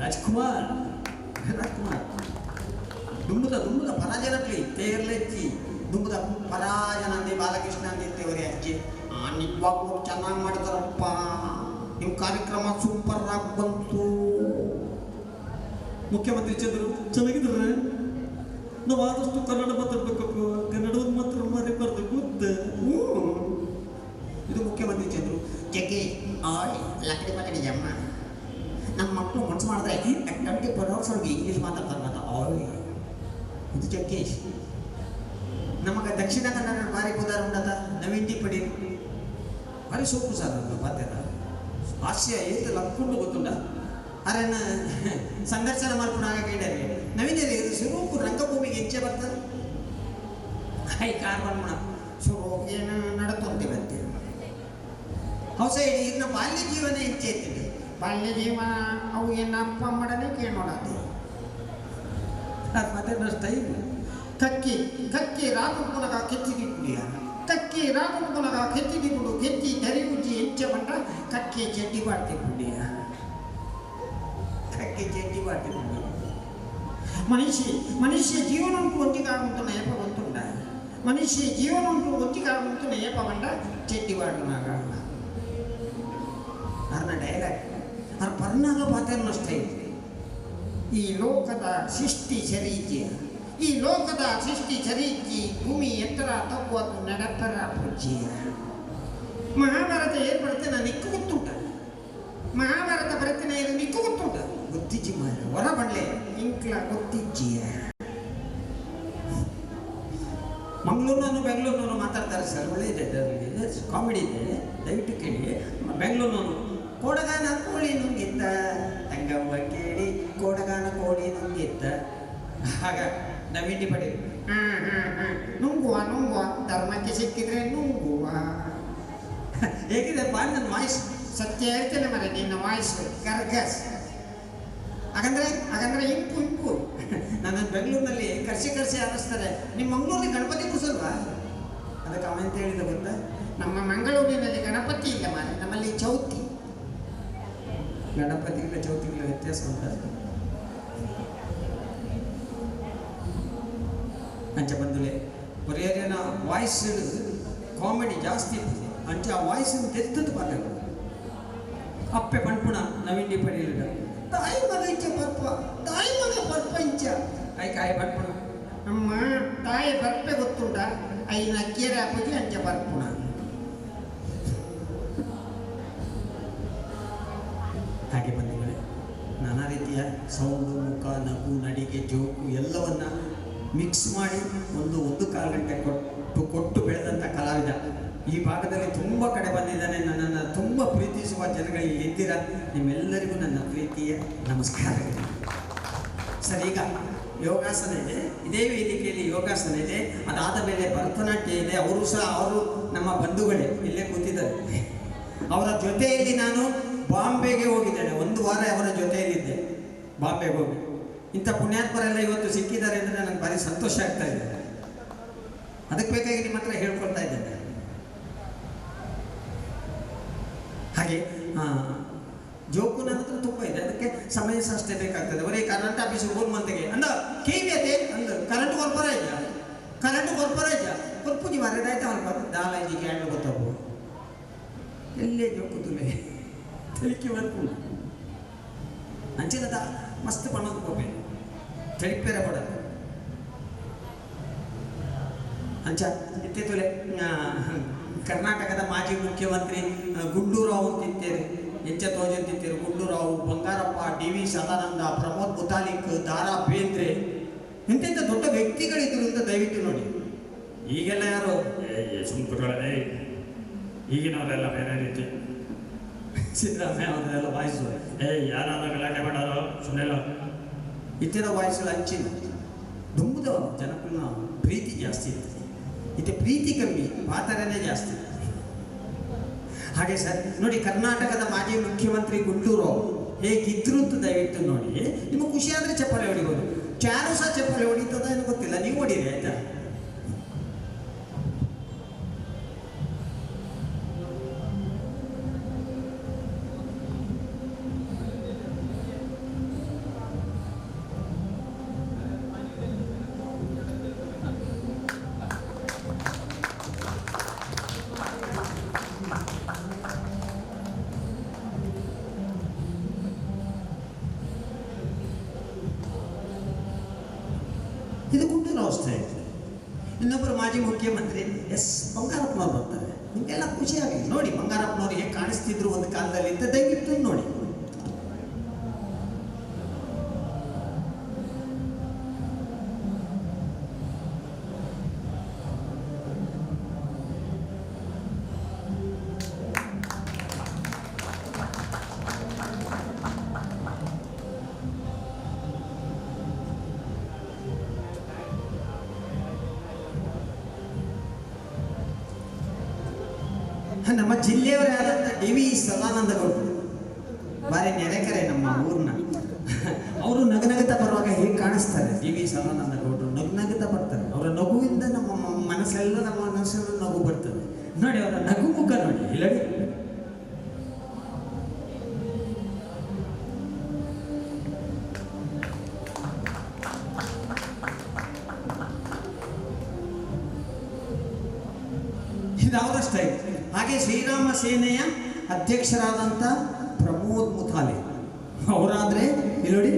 ರಾಜ್ಕುಮಾರ್. ದುಂಬುದ ಪರಾಜನಕ್ಲಿ ತೇರ್ಲೆಚ್ಚಿ ದುಂಬುದ ಪರಾಜನ ಅಂದೆ ಬಾಲಕೃಷ್ಣ ಅಂದಿರ್ತೇವರೇ ಅಜ್ಜಿ. ನಿಜವಾಗ್ಲೂ ಚೆನ್ನಾಗಿ ಮಾಡ್ತಾರಪ್ಪ, ನಿಮ್ಮ ಕಾರ್ಯಕ್ರಮ ಸೂಪರ್ ಆಗಿ ಬಂತು. ಮುಖ್ಯಮಂತ್ರಿ ಚಂದ್ರು ಚೆನ್ನಾಗಿದ್ದಾರೆ. ನಾವು ಆದಷ್ಟು ಕನ್ನಡ ಮಾತಾಡ್ಬೇಕಪ್ಪ, ಕನ್ನಡವನ್ನು ಮಾತ್ರ ಮರಿಬಾರ್ದು ಗೊತ್ತ. ಇದು ಮುಖ್ಯಮಂತ್ರಿ ಚಂದ್ರು. ಜಗ್ಗಿ ಆಯ್ ಲಕ್ಕಡಿ ಮಾತಾಡಿ ಅಮ್ಮ, ನಮ್ಮ ಮಕ್ಕಳು ಮನ್ಸು ಮಾಡಿದ್ರೆ 24 hours ಒಳಗೆ ಇಂಗ್ಲೀಷ್ ಮಾತಾಡ್ತಾರೆ ಮಾತಾ. ಆಯ್ ಇದು ಜಗ್ಗೇಶ್. ನಮಗೆ ದಕ್ಷಿಣ ಕನ್ನಡ ಭಾರಿ ಉದಾಹರಣೆ ಉಂಟದ ನವೀನ್ ಟಿ ಪಡೀಲ್ ಭಾರಿ ಸೋಪು ಸರ್. ಪಾತ್ರ ಹಾಸ್ಯ ಏತ ಲಕ್ಕೊಂಡು ಗೊತ್ತುಂಡ ಅರನ್ನ ಸಂದರ್ಶನ ಮಾಡ್ಕೊಂಡು ಆಗ ಕೇಳಿದ್ರೆ ನವೀನಲ್ಲಿ ಸ್ವರೂಪ ರಂಗಭೂಮಿಗೆ ಹೆಚ್ಚೆ ಬರ್ತಾರೆ. ಹೈ ಕಾರ್ ಬಂದ್ಬಿಡ ಶುರು ಏನು ನಡಕೊಂತೀವಿ ಅಂತೇಳಿ ಹೊಸ ಇಡೀ ಇನ್ನು ಬಾಲ್ಯ ಜೀವನ ಹೆಚ್ಚೆ ಇರ್ತಿದೆ. ಬಾಲ್ಯ ಜೀವನ ಅವು ಏನು ಅಪ್ಪ ಮಾಡನೇ ಕೇಳೋಣತ್ತೆ. ಮತ್ತೆ ಸ್ಟೈಲ್ ಕಕ್ಕಿ ಕಕ್ಕಿ ರಾಕುನಗ ಕೆತ್ತಿದಿ ಕುಡಿಯ ಕಕ್ಕಿ ರಾಕುನಗ ಕೆತ್ತಿದಿ ಕುಡು ಕೆತ್ತಿ ತರಿ ಉಜ್ಜಿ ಹೆಚ್ಚೆ ಬಂಡ ಕಕ್ಕಿ ಚೆಡ್ಡಿ ಬಾಡ್ತಿ ಕುಡಿಯ ಕಕ್ಕಿ ಚೆಡ್ಡಿ ಬಾಡ್ತಿ ಕುಡಿಯ. ಮನುಷ್ಯ ಜೀವನ ಉಂಟು ಒಟ್ಟಿಗಾಗುಂಟು ನಯಪ ಗೊತ್ತುಂಡ. ಮನುಷ್ಯ ಜೀವನ ಉಂಟು ಒಟ್ಟಿಗಾಗುಂಟು ನಯಪ ಬಂಡ ಚೆಡ್ಡಿ ಬಾಡುನಾಗ. ಅರ್ನ ಡೈಲಾಗ್ ಅರ್ ಪರ್ನಾಗ ಪಾತ್ರನ ಸ್ಟೈಲ್. ಈ ಲೋಕದ ಸೃಷ್ಟಿ ಸರೀತಿಯ ಈ ಲೋಕದ ಸೃಷ್ಟಿ ಸರೀತಿ ಭೂಮಿ ಎತ್ತರ ತಪ್ಪುವುದು ನಡತರ ಪೂಜ್ಯ. ಮಹಾಭಾರತ ಏರ್ಪಡುತ್ತೆ ನಾನು ನಿಕ್ಕು ಗೊತ್ತುಂಟ. ಮಹಾಭಾರತ ಬರುತ್ತೇನೆ ಇದು ನಿಕ್ಕು ಗೊತ್ತುಂಟ. ಗೊತ್ತಿಜ್ಜಿ ಮಾರ ಹೊರ ಬಡ್ಲೆ ಇಂಕ್ಲ ಗೊತ್ತಿಜ್ಜಿಯ. ಮಂಗಳೂರಿನವನು ಬೆಂಗಳೂರಿನವನು ಮಾತಾಡ್ತಾರೆ ಸರ್, ಒಳ್ಳೆ ಇದೆ, ಕಾಮಿಡಿ ಇದೆ, ದಯವಿಟ್ಟು ಕೇಳಿ. ಬೆಂಗಳೂರಿನವನು ಕೊಡಗಾನ ಕೋಳಿ ನುಂಗಿದ್ದ ತಂಗವ್ವ ಕೇಳಿ ಕೊಡಗಾನ ಕೋಳಿ ನುಂಗಿದ್ದ. ಆಗ ನವೀನ್ ಟಿ ಪಡೀಲ್ ನುಂಗುವ ಧರ್ಮಕ್ಕೆ ಸಿಕ್ಕಿದ್ರೆ ನುಂಗುವ. ಹೇಗಿದೆ ಬಾ ನನ್ನ ವಾಯ್ಸ್? ಸತ್ಯ ಹೇಳ್ತೇನೆ ಮರೆ, ನಿನ್ನ ವಾಯ್ಸ್ ಗರ್ಗಸ್. ಹಾಗಂದ್ರೆ ಇಂಪು ನನ್ನ ಬೆಂಗಳೂರಿನಲ್ಲಿ ಕರ್ಸಿ ಅನ್ನಿಸ್ತಾರೆ. ನಿಮ್ಮ ಮಂಗಳೂರಲ್ಲಿ ಗಣಪತಿ ಕೂಸಲ್ವಾ? ಅದಕ್ಕೆ ಅವಂತ ಹೇಳಿದ ಗೊತ್ತಾ, ನಮ್ಮ ಮಂಗಳೂರಿನಲ್ಲಿ ಗಣಪತಿ ಇಲ್ಲ ಮಾರೆ, ನಮ್ಮಲ್ಲಿ ಚೌತಿ. ಗಣಪತಿಗಳ ಚೌತಿಗಳ ವ್ಯತ್ಯಾಸ ಉಂಟ. ಅಂಚೆ ಬಂದುಲೆ ಬರೆಯನ ವಾಯ್ಸ್ ಕಾಮಿಡಿ ಜಾಸ್ತಿ ಅಂಚೆ ಆ ವಾಯ್ಸ್ ತೆತ್ತದು ಪಾತ್ರಗಳು ಅಪ್ಪೆ ಪಂಪುಣ ನವೀನ್ ಟಿ ಪಡೀಲ್ ತಾಯಿ ಮಗ ಇಂಚ ಬರ್ಪ ಇಂಚ ಆಯ್ ಪಂಪುಣ ಅಮ್ಮ ತಾಯಿ ಬರ್ಪೆ ಗೊತ್ತುಂಟ ಐನ ಅಕ್ಕಿಯರ ಹಾಕಿ ಅಂಚೆ ಬರ್ಪುಣ. ಹಾಗೆ ಬಂದಿಗಳೇ ನಾನಾ ರೀತಿಯ ಸೌಂಡು, ಮುಖ, ನಗು, ನಡಿಗೆ, ಜೋಕು ಎಲ್ಲವನ್ನ ಮಿಕ್ಸ್ ಮಾಡಿ ಒಂದು ಕಾಲು ಗಂಟೆ ಕೊಟ್ಟು ಬೆಳೆದಂಥ ಕಲಾವಿದ. ಈ ಭಾಗದಲ್ಲಿ ತುಂಬ ಕಡೆ ಬಂದಿದ್ದಾನೆ. ನನ್ನನ್ನು ತುಂಬ ಪ್ರೀತಿಸುವ ಜನಗಳು ಇಲ್ಲಿ ಇದ್ದೀರಾ. ನಿಮ್ಮೆಲ್ಲರಿಗೂ ನನ್ನ ಪ್ರೀತಿಯ ನಮಸ್ಕಾರಗಳು. ಸರ್, ಈಗ ಯೋಗಾಸನ ಇದೆ, ಇದೇ ವೇದಿಕೆಯಲ್ಲಿ ಯೋಗಾಸನ ಇದೆ. ಅದಾದ ಮೇಲೆ ಭರತನಾಟ್ಯ ಇದೆ. ಅವರು ನಮ್ಮ ಬಂಧುಗಳೇ ಇಲ್ಲೇ ಕೂತಿದ್ದಾರೆ. ಅವರ ಜೊತೆಯಲ್ಲಿ ನಾನು ಬಾಂಬೆಗೆ ಹೋಗಿದ್ದೇನೆ. 1 ವಾರ ಅವರ ಜೊತೆಯಲ್ಲಿದ್ದೆ. ಬಾಂಬೆಗೆ ಹೋಗಿ ಇಂಥ ಪುಣ್ಯಾತ್ಮರೆಲ್ಲ ಇವತ್ತು ಸಿಕ್ಕಿದ್ದಾರೆ ಅಂದರೆ ನನಗೆ ಭಾರಿ ಸಂತೋಷ ಆಗ್ತಾ ಇದೆ. ಅದಕ್ಕೆ ಬೇಕಾಗಿ ನಿಮ್ಮ ಹತ್ರ ಹೇಳ್ಕೊಳ್ತಾ ಇದ್ದೇನೆ. ಹಾಗೆ ಜೋಕು ನನ್ನ ಹತ್ರ ತುಂಬ ಇದೆ, ಅದಕ್ಕೆ ಸಮಯ ಅಷ್ಟೇ ಬೇಕಾಗ್ತದೆ. ಬರೀ ಕರೆಂಟ್ ಆಫೀಸ್ 3 ಮಂತ್ಗೆ ಅಂದ ಕೇವಿಯತೆ ಅಂದ ಕರೆಂಟ್ ಕೊರ್ಪರ ಇದ್ದ ಕೊರ್ಪುಜಿ ಮರೆದಾಯ್ತು ಅವನು ಬಂದು ದಾಲಾಜಿ ಕ್ಯಾಂಡ್ ಗೊತ್ತಾಗು ಎಲ್ಲೇ ಜೋಕು ತುಲೆ ತಲಿಕೆ ಬರ್ಪು ಅಂಚಿನದ ಮಸ್ತ್ ಪಣ್ಣದು ಹೋಗಿ ತಳಿಪೇರ ಪಡ ಅಂಚ ಇತ್ತಿತ್ತುಲೆ ಕರ್ನಾಟಕದ ಮಾಜಿ ಮುಖ್ಯಮಂತ್ರಿ ಗುಂಡೂರಾವ್ ಅಂತಿದ್ದೇರು, ಎಂಚ ತೋಜಂತಿದ್ದೇರು. ಗುಂಡೂರಾವ್, ಬಂಗಾರಪ್ಪ, DV ಸದಾನಂದ, ಪ್ರಮೋದ್ ಮುತಾಲಿಕ್, ದಾರಾ ಬೇಂದ್ರೆ ಇಂಥ ದೊಡ್ಡ ವ್ಯಕ್ತಿಗಳಿದ್ರು ಅಂತ ದಯವಿಟ್ಟು ನೋಡಿ. ಈಗೆಲ್ಲ ಯಾರು ಸುಮ್ಕುಟ್ಗಳೇ ಈಗಿನವರೆಲ್ಲ ಬೇರೆ ರೀತಿ ಸಿದ್ದರಾಮಯ್ಯ ಅವರೆಲ್ಲ ವಾಯ್ಸು ಯಾರಾದ್ರೂ ಗಲಾಟೆ ಮಾಡೋರು ಸುಮ್ಮನೆ ಇತರ ವಾಯ್ಸುಗಳು ಹಂಚಿನ ದುಂಬುದ ಜನಕ್ಕನ್ನ ಪ್ರೀತಿ ಜಾಸ್ತಿ ಇರ್ತದೆ. ಇತ್ತೆ ಪ್ರೀತಿ ಕಮ್ಮಿ ಪಾತರನೇ ಜಾಸ್ತಿ. ಹಾಗೆ ಸರ್ ನೋಡಿ, ಕರ್ನಾಟಕದ ಮಾಜಿ ಮುಖ್ಯಮಂತ್ರಿ ಗುಂಟೂರು ಹೇಗಿದ್ರು ಅಂತ ದಯವಿಟ್ಟು ನೋಡಿ. ನಿಮಗೆ ಖುಷಿ ಆದರೆ ಚಪ್ಪಾಳೆ ಹೊಡಿಬೋದು. ಚಾರು ಸಹ ಚಪ್ಪಾಳೆ ಹೊಡಿತದ ಏನು ಗೊತ್ತಿಲ್ಲ, ನೀವು ಹೊಡೀರಿ ಆಯ್ತಾ. ಇದು ಗುಂಟೂರು ಅವಸ್ಥೆ. ಇನ್ನೊಬ್ಬರು ಮಾಜಿ ಮುಖ್ಯಮಂತ್ರಿ ಬಂಗಾರಪ್ಪನವ್ರು ಬರ್ತಾರೆ. ನಿಮಗೆಲ್ಲ ಖುಷಿಯಾಗಿ ನೋಡಿ, ಬಂಗಾರಪ್ಪನವ್ರು ಹೇಗೆ ಕಾಣಿಸ್ತಿದ್ರು ಒಂದು ಕಾಲದಲ್ಲಿ ಅಂತ ದಯವಿಟ್ಟು ನೋಡಿ. ನಮ್ಮ ಜಿಲ್ಲೆಯವರೇ ಆದಂಥ ಡಿ.ವಿ. ಸದಾನಂದ ಗೌಡರು ಬಾರಿ ನೆರೆಕರೆ ನಮ್ಮ ಊರಿನ. ಅವರು ನಗನಗುತ್ತಾ ಬರುವಾಗ ಹೇಗೆ ಕಾಣಿಸ್ತಾರೆ ಡಿ.ವಿ. ಸದಾನಂದ ಗೌಡರು. ನಗನಗುತ್ತಾ ಬರ್ತಾರೆ. ಅವರ ನಗುವಿಂದ ನಮ್ಮ ಮನಸ್ಸೆಲ್ಲ ನಗು ಬರ್ತದೆ ನೋಡಿ. ಅವರ ನಗು ಮುಖ ನೋಡಿ ಇಲ್ಲ. ಇದಾವದಷ್ಟೇ. ಹಾಗೆ ಶ್ರೀರಾಮ ಸೇನೆಯ ಅಧ್ಯಕ್ಷರಾದಂಥ ಪ್ರಮೋದ್ ಮುತಾಲಿ ಅವರಾದ್ರೆ ನೋಡಿ.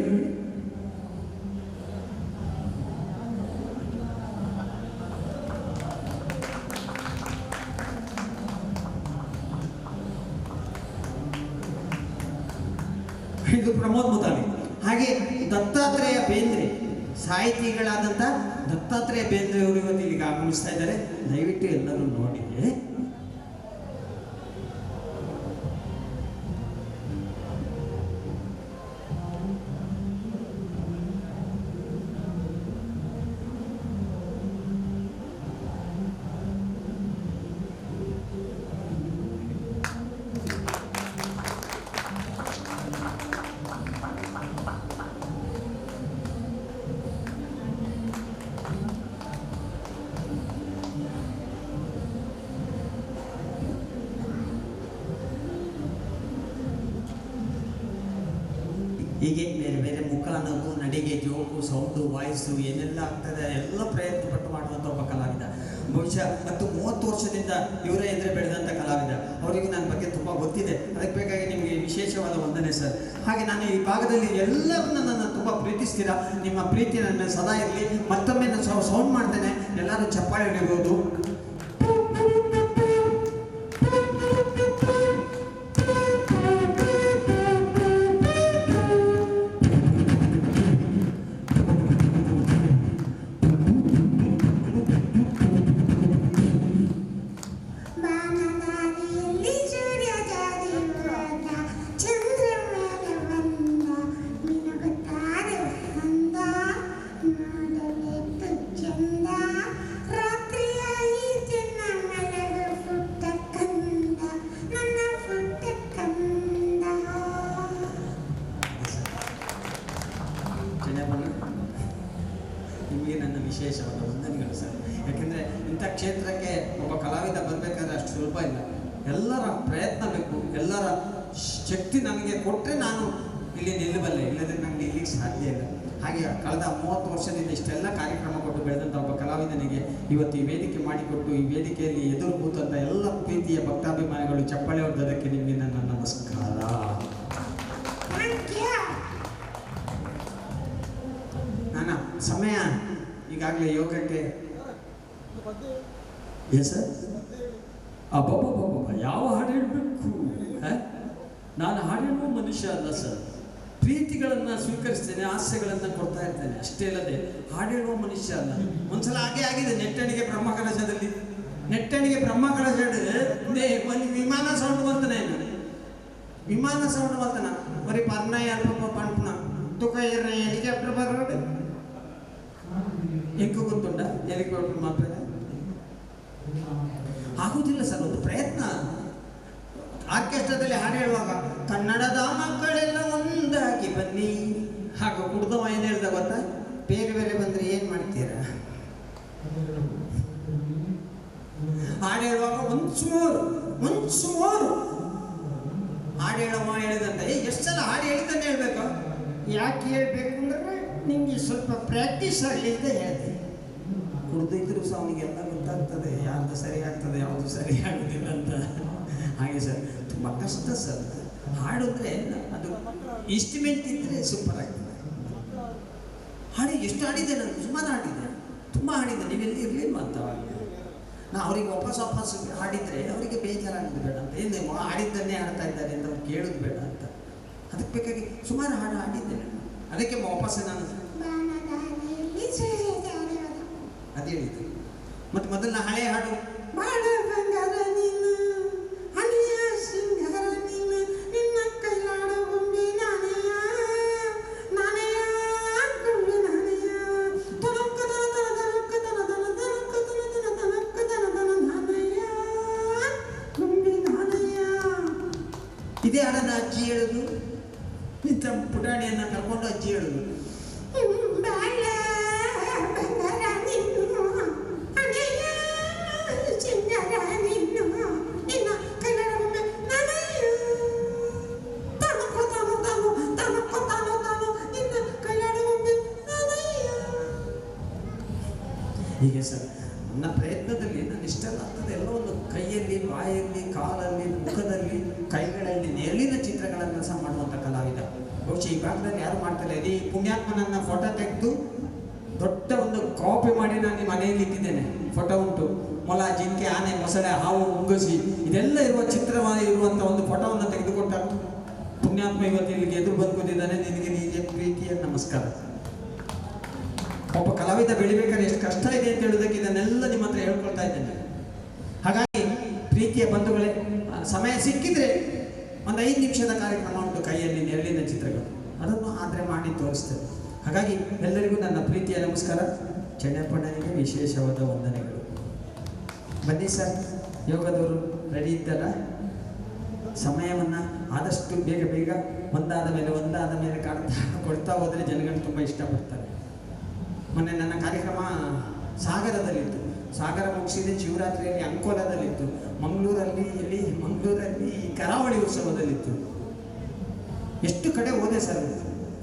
ಇದು ಪ್ರಮೋದ್ ಮುತಾಲಿ. ಹಾಗೆ ದತ್ತಾತ್ರೇಯ ಬೇಂದ್ರೆ ಸಾಹಿತಿಗಳಾದಂಥ ದತ್ತಾತ್ರೇಯ ಬೇಂದ್ರೆ ಅವರು ಇವತ್ತು ಇಲ್ಲಿಗೆ ಆಗಮಿಸ್ತಾ ಇದ್ದಾರೆ. ದಯವಿಟ್ಟು ಎಲ್ಲರೂ ನೋಡಿ. ಹೀಗೆ ಬೇರೆ ಬೇರೆ ಮುಖ, ನಗು, ನಡಿಗೆ, ಜೋಕು, ಸೌಂಡು, ವಾಯ್ಸು ಏನೆಲ್ಲ ಆಗ್ತದೆ ಎಲ್ಲ ಪ್ರಯತ್ನ ಪಟ್ಟು ಮಾಡುವಂಥ ಒಬ್ಬ ಕಲಾವಿದ. ಬಹುಶಃ 30 ವರ್ಷದಿಂದ ಇವರೇ ಎದುರು ಬೆಳೆದಂಥ ಕಲಾವಿದ. ಅವರಿಗೂ ನನ್ನ ಬಗ್ಗೆ ತುಂಬ ಗೊತ್ತಿದೆ. ಅದಕ್ಕೆ ಬೇಕಾಗಿ ನಿಮಗೆ ವಿಶೇಷವಾದ ವಂದನೆ ಸರ್. ಹಾಗೆ ನಾನು ಈ ಭಾಗದಲ್ಲಿ ಎಲ್ಲರೂ ನನ್ನನ್ನು ತುಂಬ ಪ್ರೀತಿಸ್ತೀರಾ. ನಿಮ್ಮ ಪ್ರೀತಿ ನನ್ನ ಮೇಲೆ ಸದಾ ಇರಲಿ. ಮತ್ತೊಮ್ಮೆ ನಾನು ಸೌಂಡ್ ಮಾಡ್ತೇನೆ, ಎಲ್ಲರೂ ಚಪ್ಪಾಳೆ ಹಿಡಿಬೋದು. ನಿಮಗೆ ನನ್ನ ವಿಶೇಷವಾದ ವಂದನೆಗಳು ಸರ್. ಯಾಕೆಂದರೆ ಇಂಥ ಕ್ಷೇತ್ರಕ್ಕೆ ಒಬ್ಬ ಕಲಾವಿದ ಬರಬೇಕಾದ್ರೆ ಅಷ್ಟು ಸುಲಭ ಇಲ್ಲ. ಎಲ್ಲರ ಪ್ರಯತ್ನ ಬೇಕು, ಎಲ್ಲರ ಶಕ್ತಿ ನನಗೆ ಕೊಟ್ಟರೆ ನಾನು ಇಲ್ಲಿ ನಿಲ್ಲಬಲ್ಲೆ, ಇಲ್ಲದ್ರೆ ನನಗೆ ಇಲ್ಲಿಗೆ ಸಾಧ್ಯ ಇಲ್ಲ. ಹಾಗೆ ಕಳೆದ 30 ವರ್ಷದಿಂದ ಇಷ್ಟೆಲ್ಲ ಕಾರ್ಯಕ್ರಮ ಕೊಟ್ಟು ಬೆಳೆದಂಥ ಒಬ್ಬ ಕಲಾವಿದನಿಗೆ ಇವತ್ತು ಈ ವೇದಿಕೆ ಮಾಡಿಕೊಟ್ಟು ಈ ವೇದಿಕೆಯಲ್ಲಿ ಎದುರು ಕೂತಂಥ ಎಲ್ಲ ಪ್ರೀತಿಯ ಭಕ್ತಾಭಿಮಾನಿಗಳು ಚಪ್ಪಾಳೆ ಹೊಡೆದಕ್ಕೆ ನಿಮಗೆ ನನ್ನ ನಮಸ್ಕಾರ. ನಾನು ಸಮಯ ಈಗಾಗಲೇ ಯೋಗಕ್ಕೆ ಸರ್ ಅಬ್ಬಬ್ಬಬ್ಬ ಯಾವ ಹಾಡು ಹೇಳಬೇಕು? ನಾನು ಹಾಡು ಹೇಳುವ ಮನುಷ್ಯ ಅಲ್ಲ ಸರ್. ಪ್ರೀತಿಗಳನ್ನು ಸ್ವೀಕರಿಸ್ತೇನೆ, ಹಾಸ್ಯಗಳನ್ನು ಕೊಡ್ತಾ ಇರ್ತೇನೆ. ಅಷ್ಟೇ ಅಲ್ಲದೆ ಹಾಡೇಳುವ ಮನುಷ್ಯ ಅಲ್ಲ. ಒಂದ್ಸಲ ಹಾಗೆ ಆಗಿದೆ ನೆಟ್ಟಣಿಗೆ ಬ್ರಹ್ಮಕಲಶದಲ್ಲಿ. ನೆಟ್ಟಣಿಗೆ ಬ್ರಹ್ಮಕಲಶಡ್ ಒಂದು ವಿಮಾನ ಸೌಂಡ್ ಬಂತನ, ವಿಮಾನ ಸೌಂಡ್ ಬಂತನ ಬರೀ ಪರ್ನಾಯ ಅಲ್ಪ ಪಂಪನ ತುಕ ಹೆಲಿಕಾಪ್ಟರ್ ಬರೋಡು ಹೆಂಗ ಗೊತ್ತುಂಟ ಹೆಲಿಕಾಪ್ಟರ್ ಮಾತ್ರ ಆಗುದಿಲ್ಲ ಸರ್. ಒಂದು ಪ್ರಯತ್ನ. ಆರ್ಕೆಸ್ಟ್ರಾದಲ್ಲಿ ಹಾಡು ಹೇಳುವಾಗ ಕನ್ನಡದ ಮಕ್ಕಳೆಲ್ಲ ಒಂದಾಗಿ ಬನ್ನಿ, ಹಾಗೆ ಕುಡ್ದವ ಏನು ಹೇಳ್ದ ಗೊತ್ತಾ, ಬೇರೆ ಬೇರೆ ಬಂದ್ರೆ ಏನ್ ಮಾಡ್ತೀರಾ. ಹಾಡು ಹೇಳುವಾಗ ಒಂಚೂರು ಹಾಡು ಹೇಳುವ ಹೇಳಿದಂತೆ ಎಷ್ಟು ಸಲ ಹಾಡು ಹೇಳಿದ್ದಾನೆ ಹೇಳ್ಬೇಕು. ಯಾಕೆ ಹೇಳ್ಬೇಕು ಅಂದ್ರೆ ನಿಂಗೆ ಸ್ವಲ್ಪ ಪ್ರಾಕ್ಟೀಸ್ ಆಗಲಿ ಅಂತ ಹೇಳಿದೆ. ಕುಡ್ದಿದ್ರು ಸಹ ಅವನಿಗೆಲ್ಲ ಗೊತ್ತಾಗ್ತದೆ ಯಾರ್ದು ಸರಿ ಆಗ್ತದೆ ಯಾವುದು ಸರಿ ಆಗೋದಿಲ್ಲ ಅಂತ. ಹಾಗೆ ಸರ್ ತುಂಬ ಕಷ್ಟ ಸರ್ ಹಾಡು ಅಂದರೆ. ಅದು ಇನ್ಸ್ಟ್ರುಮೆಂಟ್ ಇದ್ದರೆ ಸೂಪರ್ ಆಗ್ತದೆ. ಹಾಡಿ ಎಷ್ಟು ಹಾಡಿದೆ ನಾನು, ಸುಮಾರು ಹಾಡಿದೆ, ತುಂಬ ಹಾಡಿದೆ. ನೀವೆಲ್ಲಿ ಇರಲಿಲ್ಲ ಅಂತ ನಾ ಅವ್ರಿಗೆ ವಾಪಸ್ ಹಾಡಿದರೆ ಅವರಿಗೆ ಬೇಜಾರಾಗೋದು ಬೇಡ ಅಂತ. ಏನು ಹಾಡಿದ್ದನ್ನೇ ಹಾಡ್ತಾ ಇದ್ದಾರೆ ಅಂತ ಅವ್ರು ಕೇಳೋದು ಬೇಡ ಅಂತ. ಅದಕ್ಕೆ ಬೇಕಾಗಿ ಸುಮಾರು ಹಾಡು ಹಾಡಿದ್ದೆ ನಾನು. ಅದಕ್ಕೆ ವಾಪಸ್ ನಾನು ಅದು ಹೇಳಿದ್ದು. ಮತ್ತು ಮೊದಲ ಹಳೆ ಹಾಡು ಬಾಳ ಬಂಗಾರ ನೀನು ಹಳೆಯ ಸಿಂಗಾರ ನೀನು ನಿನ್ನ ಕೈಲಾಡ ಗೊಂಬೆ ನಾನೆಯ ನಾನೆಯ ಗೊಂಬೆ ನಾನೆಯ ತನಕ ತನ ತನಕ ತನ ತನ ತನಕ ತನ ತನ ತನಕ ತನ ತನ ನಾನೆಯ ಗೊಂಬೆ ನಾನೆಯ. ಇದೇ ಹಾಡನ್ನ ಅಜ್ಜಿ ಹೇಳುದು. ಇಂಥ ಪುಟಾಣಿಯನ್ನ ಕರ್ಕೊಂಡು ಅಜ್ಜಿ ಹೇಳುದು. ಹೀಗೆ ಸರ್ ನನ್ನ ಪ್ರಯತ್ನದಲ್ಲಿ ನಾನು ಇಷ್ಟೆಲ್ಲ ಆಗ್ತದೆ ಎಲ್ಲ ಒಂದು ಕೈಯಲ್ಲಿ, ಬಾಯಲ್ಲಿ, ಕಾಲಲ್ಲಿ, ಮುಖದಲ್ಲಿ, ಕೈಗಳಲ್ಲಿ ನೆರಳಿನ ಚಿತ್ರಗಳನ್ನು ಸಹ ಮಾಡುವಂಥ ಕಲಾವಿದ. ಬಹುಶಃ ಈ ಭಾಗದಲ್ಲಿ ಯಾರು ಮಾಡ್ತಾರೆ. ಈ ಪುಣ್ಯಾತ್ಮನನ್ನ ಫೋಟೋ ತೆಗೆದು ದೊಡ್ಡ ಒಂದು ಕಾಪಿ ಮಾಡಿ ನಾನು ಮನೆಯಲ್ಲಿ ಇಟ್ಟಿದ್ದೇನೆ. ಫೋಟೋ ಉಂಟು. ಮೊಲ, ಜಿಂಕೆ, ಆನೆ, ಮೊಸಳೆ, ಹಾವು, ಮುಂಗುಸಿ ಇದೆಲ್ಲ ಇರುವ ಚಿತ್ರವಾಗಿ ಇರುವಂಥ ಒಂದು ಫೋಟೋವನ್ನು ತೆಗೆದುಕೊಟ್ಟ ಪುಣ್ಯಾತ್ಮ ಇವತ್ತು ಇಲ್ಲಿಗೆ ಎದುರು ಬಂದು ಕೂತಿದ್ದಾನೆ. ನಿನಗೆ ನೀಗೆ ಪ್ರೀತಿಯ ನಮಸ್ಕಾರ. ಒಬ್ಬ ಕಲಾವಿದ ಬೆಳಿಬೇಕಾದ್ರೆ ಎಷ್ಟು ಕಷ್ಟ ಇದೆ ಅಂತ ಹೇಳೋದಕ್ಕೆ ಇದನ್ನೆಲ್ಲ ನಿಮ್ಮ ಹತ್ರ ಹೇಳ್ಕೊಳ್ತಾ ಇದ್ದೇನೆ. ಹಾಗಾಗಿ ಪ್ರೀತಿಯ ಬಂಧುಗಳೇ, ಸಮಯ ಸಿಕ್ಕಿದ್ರೆ ಒಂದು 5 ನಿಮಿಷದ ಕಾರ್ಯಕ್ರಮ ಉಂಟು ಕೈಯಲ್ಲಿ ನೆರಳಿನ ಚಿತ್ರಗಳು, ಅದನ್ನು ಆದರೆ ಮಾಡಿ ತೋರಿಸ್ತೇವೆ. ಹಾಗಾಗಿ ಎಲ್ಲರಿಗೂ ನನ್ನ ಪ್ರೀತಿಯ ನಮಸ್ಕಾರ. ಚೆನ್ನಪ್ಪಣ್ಣನಿಗೆ ವಿಶೇಷವಾದ ವಂದನೆಗಳು. ಬನ್ನಿ ಸರ್, ಯೋಗದವರು ರೆಡಿ ಇದ್ದಲ್ಲ. ಸಮಯವನ್ನು ಆದಷ್ಟು ಬೇಗ ಬೇಗ ಒಂದಾದ ಮೇಲೆ ಕೊಡ್ತಾ ಹೋದರೆ ಜನಗಳು ತುಂಬ ಇಷ್ಟಪಡ್ತಾರೆ. ಮೊನ್ನೆ ನನ್ನ ಕಾರ್ಯಕ್ರಮ ಸಾಗರದಲ್ಲಿತ್ತು. ಸಾಗರ ಮುಗಿಸಿದೆ ಶಿವರಾತ್ರಿಯಲ್ಲಿ ಅಂಕೋಲಾದಲ್ಲಿತ್ತು. ಮಂಗಳೂರಲ್ಲಿ ಕರಾವಳಿ ಉತ್ಸವದಲ್ಲಿತ್ತು. ಎಷ್ಟು ಕಡೆ ಹೋದೆ ಸರ್.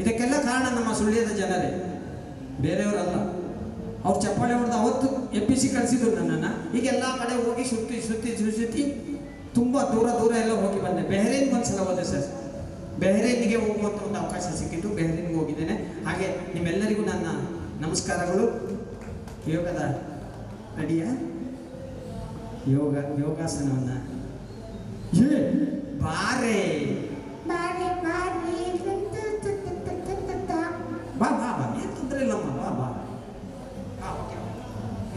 ಇದಕ್ಕೆಲ್ಲ ಕಾರಣ ನಮ್ಮ ಸುಳ್ಯದ ಜನರೇ, ಬೇರೆಯವರಲ್ಲ. ಅವ್ರು ಚಪ್ಪಾಳೆ ಹೊಡೆದು ಅವತ್ತು ಎಬ್ಬಿಸಿ ಕಳಿಸಿದ್ರು ನನ್ನನ್ನು. ಈಗ ಎಲ್ಲ ಕಡೆ ಹೋಗಿ ಸುತ್ತಿ ತುಂಬ ದೂರ ಎಲ್ಲ ಹೋಗಿ ಬಂದೆ. ಬೆಹರೇನ್ಗೆ ಒಂದ್ಸಲ ಹೋದೆ ಸರ್. ಬೆಹರೇನ್ಗೆ ಹೋಗುವಂಥ ಒಂದು ಅವಕಾಶ ಸಿಕ್ಕಿತ್ತು. ಬೆಹರೇನ್ಗೆ ಹೋಗಿದ್ದೇನೆ. ಹಾಗೆ ನಿಮ್ಮೆಲ್ಲರಿಗೂ ನನ್ನ ನಮಸ್ಕಾರಗಳು. ಯೋಗದ ರೆಡಿಯ ಯೋಗಾಸನವನ್ನು ಬಾರೆ ಬಾ ಬಾ ಬಾ, ಏನು ತೊಂದರೆ ಇಲ್ಲಮ್ಮ, ಬಾ ಬಾ.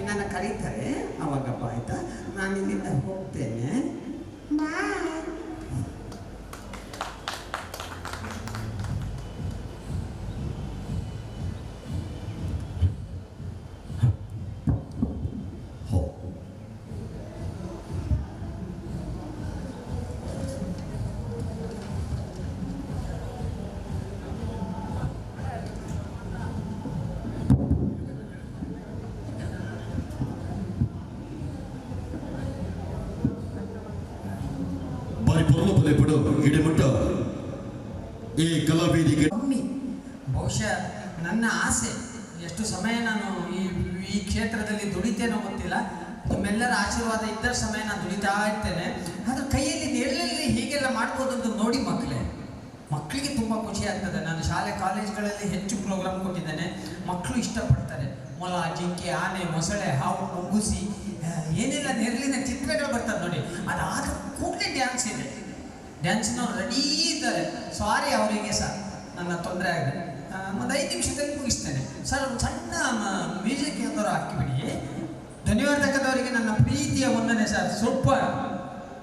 ನನ್ನ ಕರೀತಾರೆ ಅವಾಗ ಬಾ, ಆಯ್ತಾ? ನಾನು ಇಲ್ಲಿಂದ ಹೋಗ್ತೇನೆ. ಈ ಕಲಾವೇದಿಕೆ ಕಮ್ಮಿ. ಬಹುಶಃ ನನ್ನ ಆಸೆ, ಎಷ್ಟು ಸಮಯ ನಾನು ಈ ಕ್ಷೇತ್ರದಲ್ಲಿ ದುಡಿತೇನೋ ಗೊತ್ತಿಲ್ಲ. ನಿಮ್ಮೆಲ್ಲರ ಆಶೀರ್ವಾದ ಇದ್ದ ಸಮಯ ನಾನು ದುಡಿತಾ ಇರ್ತೇನೆ. ಆದರೆ ಕೈಯಲ್ಲಿ ನೆರಳಲ್ಲಿ ಹೀಗೆಲ್ಲ ಮಾಡ್ಬೋದು ಅಂತ ನೋಡಿ ಮಕ್ಕಳಿಗೆ ತುಂಬ ಖುಷಿ ಆಗ್ತದೆ. ನಾನು ಶಾಲೆ ಕಾಲೇಜ್ಗಳಲ್ಲಿ ಹೆಚ್ಚು ಪ್ರೋಗ್ರಾಮ್ ಕೊಟ್ಟಿದ್ದೇನೆ. ಮಕ್ಕಳು ಇಷ್ಟಪಡ್ತಾರೆ. ಮೊಲ, ಜಿಂಕೆ, ಆನೆ, ಮೊಸಳೆ, ಹಾವು, ಮುಂಗುಸಿ ಏನೆಲ್ಲ ನೆರಳಿನ ಚಿತ್ರಗಳು ಬರ್ತದೆ ನೋಡಿ. ಅದಾದ ಕೂಡಲೇ ಡ್ಯಾನ್ಸ್ ಇದೆ. ಡ್ಯಾನ್ಸ್ನವ್ರು ರೆಡಿ ಇದ್ದಾರೆ. ಸಾರಿ ಅವರಿಗೆ ಸಹ ನನ್ನ ತೊಂದರೆ ಆಗಿದೆ. ಒಂದು 5 ನಿಮಿಷದಲ್ಲಿ ಮುಗಿಸ್ತೇನೆ ಸರ್. ಒಂದು ಸಣ್ಣ ಮ್ಯೂಸಿಕ್ ಯಾವ್ದಾದ್ರು ಹಾಕಿಬಿಡಿ. ಧ್ವನಿವರ್ಧಕದವರಿಗೆ ನನ್ನ ಪ್ರೀತಿಯ ವಂದನೆ ಸರ್. ಸೂಪರ್.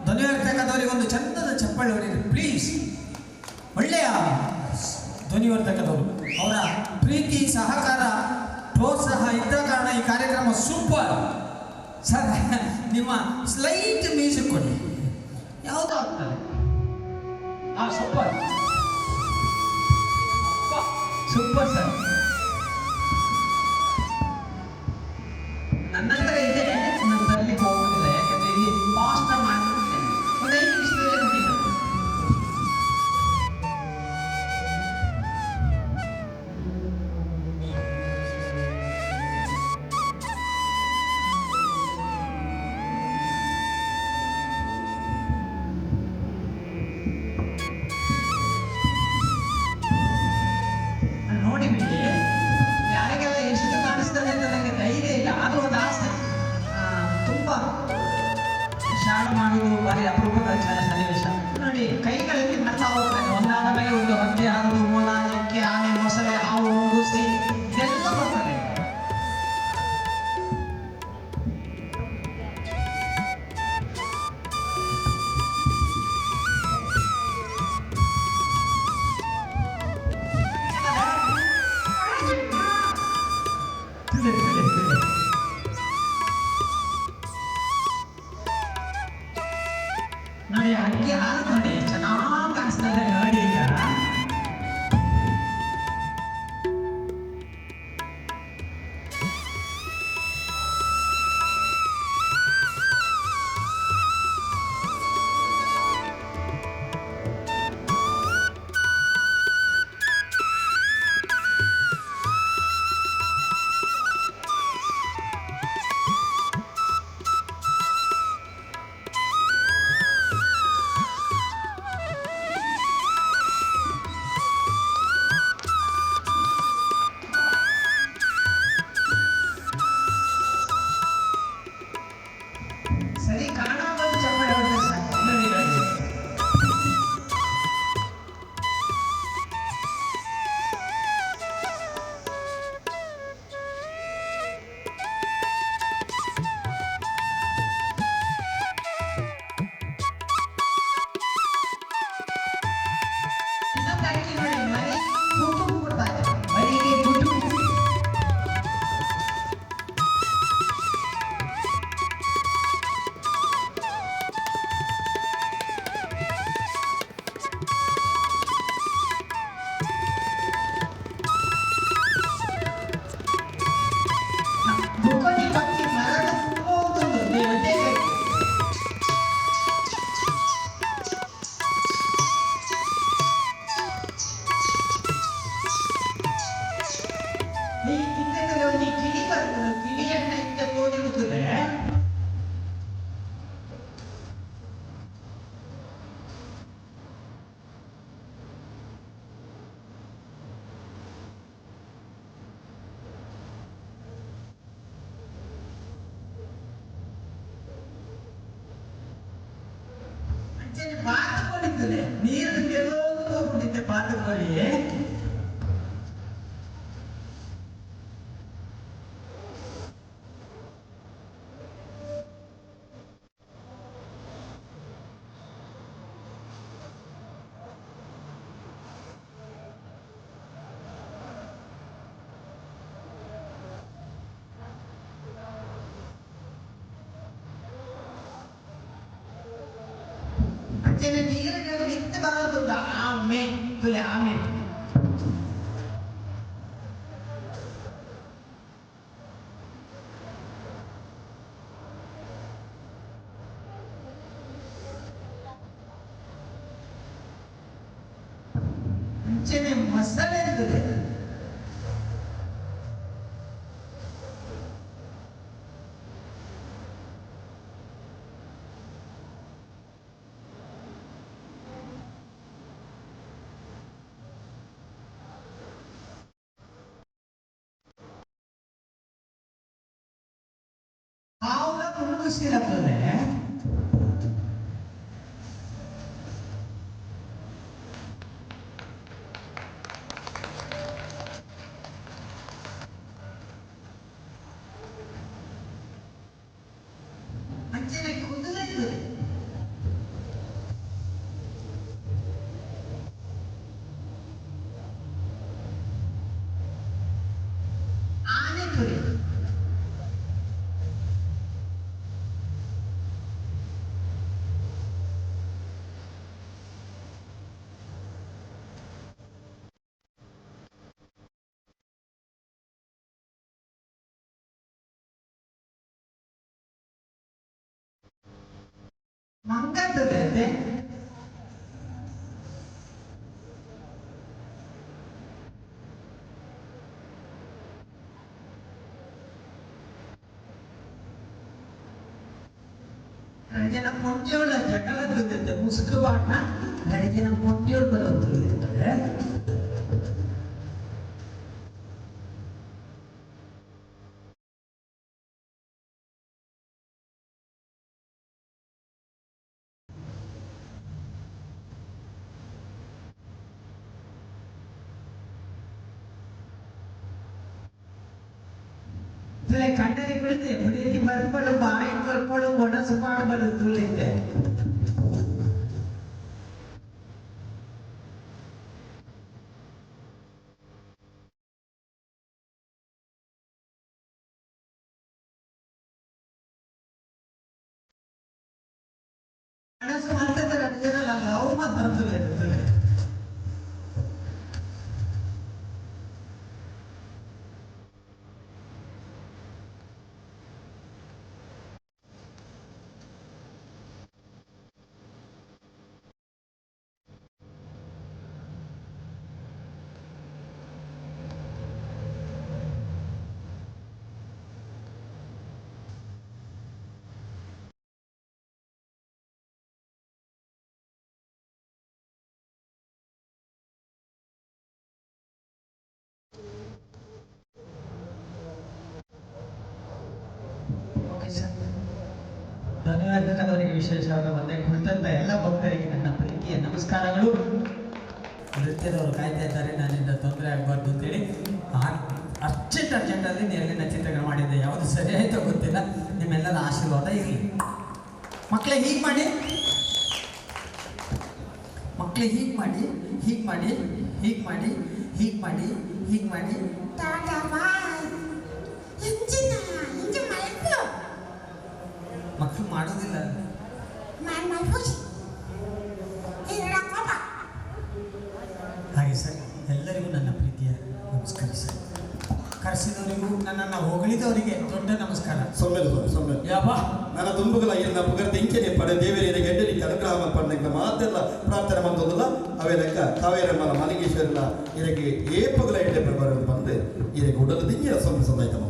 ಧ್ವನಿವರ್ಧಕದವರಿಗೆ ಒಂದು ಚಂದದ ಚಪ್ಪಾಳೆ ಹೊಡೀರಿ ಪ್ಲೀಸ್. ಒಳ್ಳೆಯ ಧ್ವನಿವರ್ಧಕದವರು, ಅವರ ಪ್ರೀತಿ ಸಹಕಾರ ಪ್ರೋತ್ಸಾಹ ಇದ್ದ ಕಾರಣ ಈ ಕಾರ್ಯಕ್ರಮ ಸೂಪರ್ ಸರ್. ನಿಮ್ಮ ಸ್ಲೈಟ್ ಮ್ಯೂಸಿಕ್ ಕೊಡಿ. ಯಾವುದು ಆಗ್ತದೆ? Super super sir. ನನ್ನ ಹತ್ರ ಇದೆ, ನಾನು ತರಲಿಕ್ಕೆ ಹೋಗೋದಿಲ್ಲ, ಯಾಕಂದ್ರೆ ಇಲ್ಲಿ ಫಾಸ್ಟ್ ಮಾಡ್ಬಿಡ್ತೇನೆ. ಒಂದು 5 ನಿಮಿಷದಲ್ಲೇ ಮುಗಿತು. ನೋಡಿ ಬಿಡಿ, ಯಾರಿಗೆಲ್ಲ ಎಷ್ಟು ಕಾಣಿಸ್ತದೆ ಅಂತ ನನಗೆ ಧೈರ್ಯ ಇಲ್ಲ, ಅದು ಒಂದು ಆಸೆ. ತುಂಬಾ ಶಾಲೆ ಮಾಡುವುದು ಬಾರಿ ಅಪರೂಪದ ಸನ್ನಿವೇಶ. ನೋಡಿ, ಕೈಗಳಲ್ಲಿ ಬರ್ತಾ ಹೋಗ್ತಾನೆ, ಒಂದಾದ ಮೇಲೆ ಒಂದು ಹಕ್ಕಿ, ಹರಡು, ಮೊಲ, ಎಕ್ಕೆ, ಆನೆ, ಮೊಸಳೆ, ಹಾವು, ಮುಂಗುಸಿ ಇದೆಲ್ಲ ಬರ್ತದೆ. ನೋಡಿ, ಹಕ್ಕಿ ಹಾಲು ನೋಡಿ ಚೆನ್ನಾಗಿ ಕಾಣಿಸ್ತದೆ ನೋಡಿ. ಈಗ ಸರಿ, ಕಾಣಾமல் ಚಪ್ಪಳೆ ಹೊಡೆದ್ರೆ ಸಾಕು. ನೋಡಿ ನೋಡಿ. ಇನ್ನೊಂದು ಅಕ್ಕಿ ನೋಡಿ, ಮರಿ ಕುಟುಂಬ ಕೊಡ್ತಾರೆ, ಮರಿಗೆ ಕುಟುಂಬ. ಬುಕ್ಕೋಟಿ ಪಕ್ಕಿ ಮರಣ ಹೋಗುವುದು ದೇವತೆ. ಈ ಕಿತ್ತದಲ್ಲಿ ಒಂದು ಕಿಡಿ ಬರ್ತದೆ, ಕಿಡಿಯನ್ನ ಇತ್ತ ಓದಿರುತ್ತದೆ. ಅಂಚನೆ ಬಾತುಕೊಂಡಿದ್ದೇನೆ, ನೀರನ್ನು ಎಲ್ಲೋ ಹೋಗ್ಬಿಟ್ಟಿದ್ದೆ ಬಾತುಕೊಳ್ಳಿ. ಅಂಚನೆ ನೀರಿನಲ್ಲಿ ನಿಂತು ಬರೋದು ಆಮೆ ತುಲೆ ಆಮೆ. ಅಂಚನೆ ಮಸಾಲೆ ಇರ್ತದೆ. ಹಾವುನ ಮುಳುಗಿಸಿರುತ್ತದೆ. ತುರಿ ಆನೆ ತುರಿ ಮಂಗತ್ತದೈತೆ ಜನ ಮೊಂಜೋಳ ಜಗಳದ್ದು ಮುಸುಕು ಬಾಣ ಜನ ಮೊಂಜೋಳು ಬರುತ್ತದೆ ಕಣ್ಣಲ್ಲಿ ಬೀಳುತ್ತೆ ಹುಡುಗಿ ಬರ್ಕೊಂಡು ಬಾಯಿ ಬರ್ಕೊಂಡು ಒಣಸು ಮಾಡಬಾರ್ದು ತುಳಿತೆ ಒಣಸು ಮಾಡ್ತಾರೆ ಜನ ಅವು ಮಾತಾಡ್ತಾರೆ ಧನ್ಯವಾದದವರಿಗೆ ವಿಶೇಷವಾದ ಒಂದೇ ಕುರಿತಂತ ಎಲ್ಲ ಭಕ್ತರಿಗೆ ನನ್ನ ಪ್ರೀತಿಯ ನಮಸ್ಕಾರಗಳು. ನೃತ್ಯದವರು ಕಾಯ್ತಾ ಇದ್ದಾರೆ ನನ್ನಿಂದ ತೊಂದರೆ ಆಗಬಾರ್ದು ಅಂತೇಳಿ ಅರ್ಜೆಂಟಲ್ಲಿ ನೇರಲಿನ ಚಿತ್ರಗಳು ಮಾಡಿದ್ದೆ. ಯಾವುದು ಸರಿ ಆಯಿತೋ ಗೊತ್ತಿಲ್ಲ. ನಿಮ್ಮೆಲ್ಲರ ಆಶೀರ್ವಾದ ಇರಲಿ. ಮಕ್ಕಳೇ ಹೀಗೆ ಮಾಡಿ, ಮಕ್ಕಳೇ ಹೀಗೆ ಮಾಡಿ, ಹೀಗೆ ಮಾಡಿ, ಹೀಗೆ ಮಾಡಿ, ಹೀಗೆ ಮಾಡಿ, ಹೀಗೆ ಮಾಡಿ. ಮಕ್ಕಳು ಮಾಡೋದಿಲ್ಲ. ಹಾಗೆ ಸರ್, ಎಲ್ಲರಿಗೂ ನನ್ನ ಪ್ರೀತಿಯ ನಮಸ್ಕಾರ ಸರ್. ಕರೆಸಿದವರಿಗೂ ನನ್ನನ್ನು ಹೊಗಳಿದವರಿಗೆ ದೊಡ್ಡ ನಮಸ್ಕಾರ. ಸೊಮ್ಮೆಲು ಯಾವಾ ನನ್ನ ತುಂಬುಗಳ ಇನ್ನ ಪುಗರ್ತಿ ಇಂಚನೆ ಪಡೆ ದೇವರಿಗೆ ಗೆಡ್ಡಲಿಕ್ಕೆ ಅನುಗ್ರಹ ಪಡೆದ ಮಾತೆಲ್ಲ ಪ್ರಾರ್ಥನೆ ಮಾಡೋದಿಲ್ಲ. ಅವೇ ಲೆಕ್ಕ ಕಾವೇರಮ್ಮನ ಮಲಗೇಶ್ವರನ ಇದಕ್ಕೆ ಏಪುಗಳ ಎಡ್ಡೆ ಬರೋದು ಬಂದು ಇದಕ್ಕೆ ಉಡಲು ದಿಂಗಿರ ಸೊಮ್ಮೆ ಸದಾಯ್ತಮ್ಮ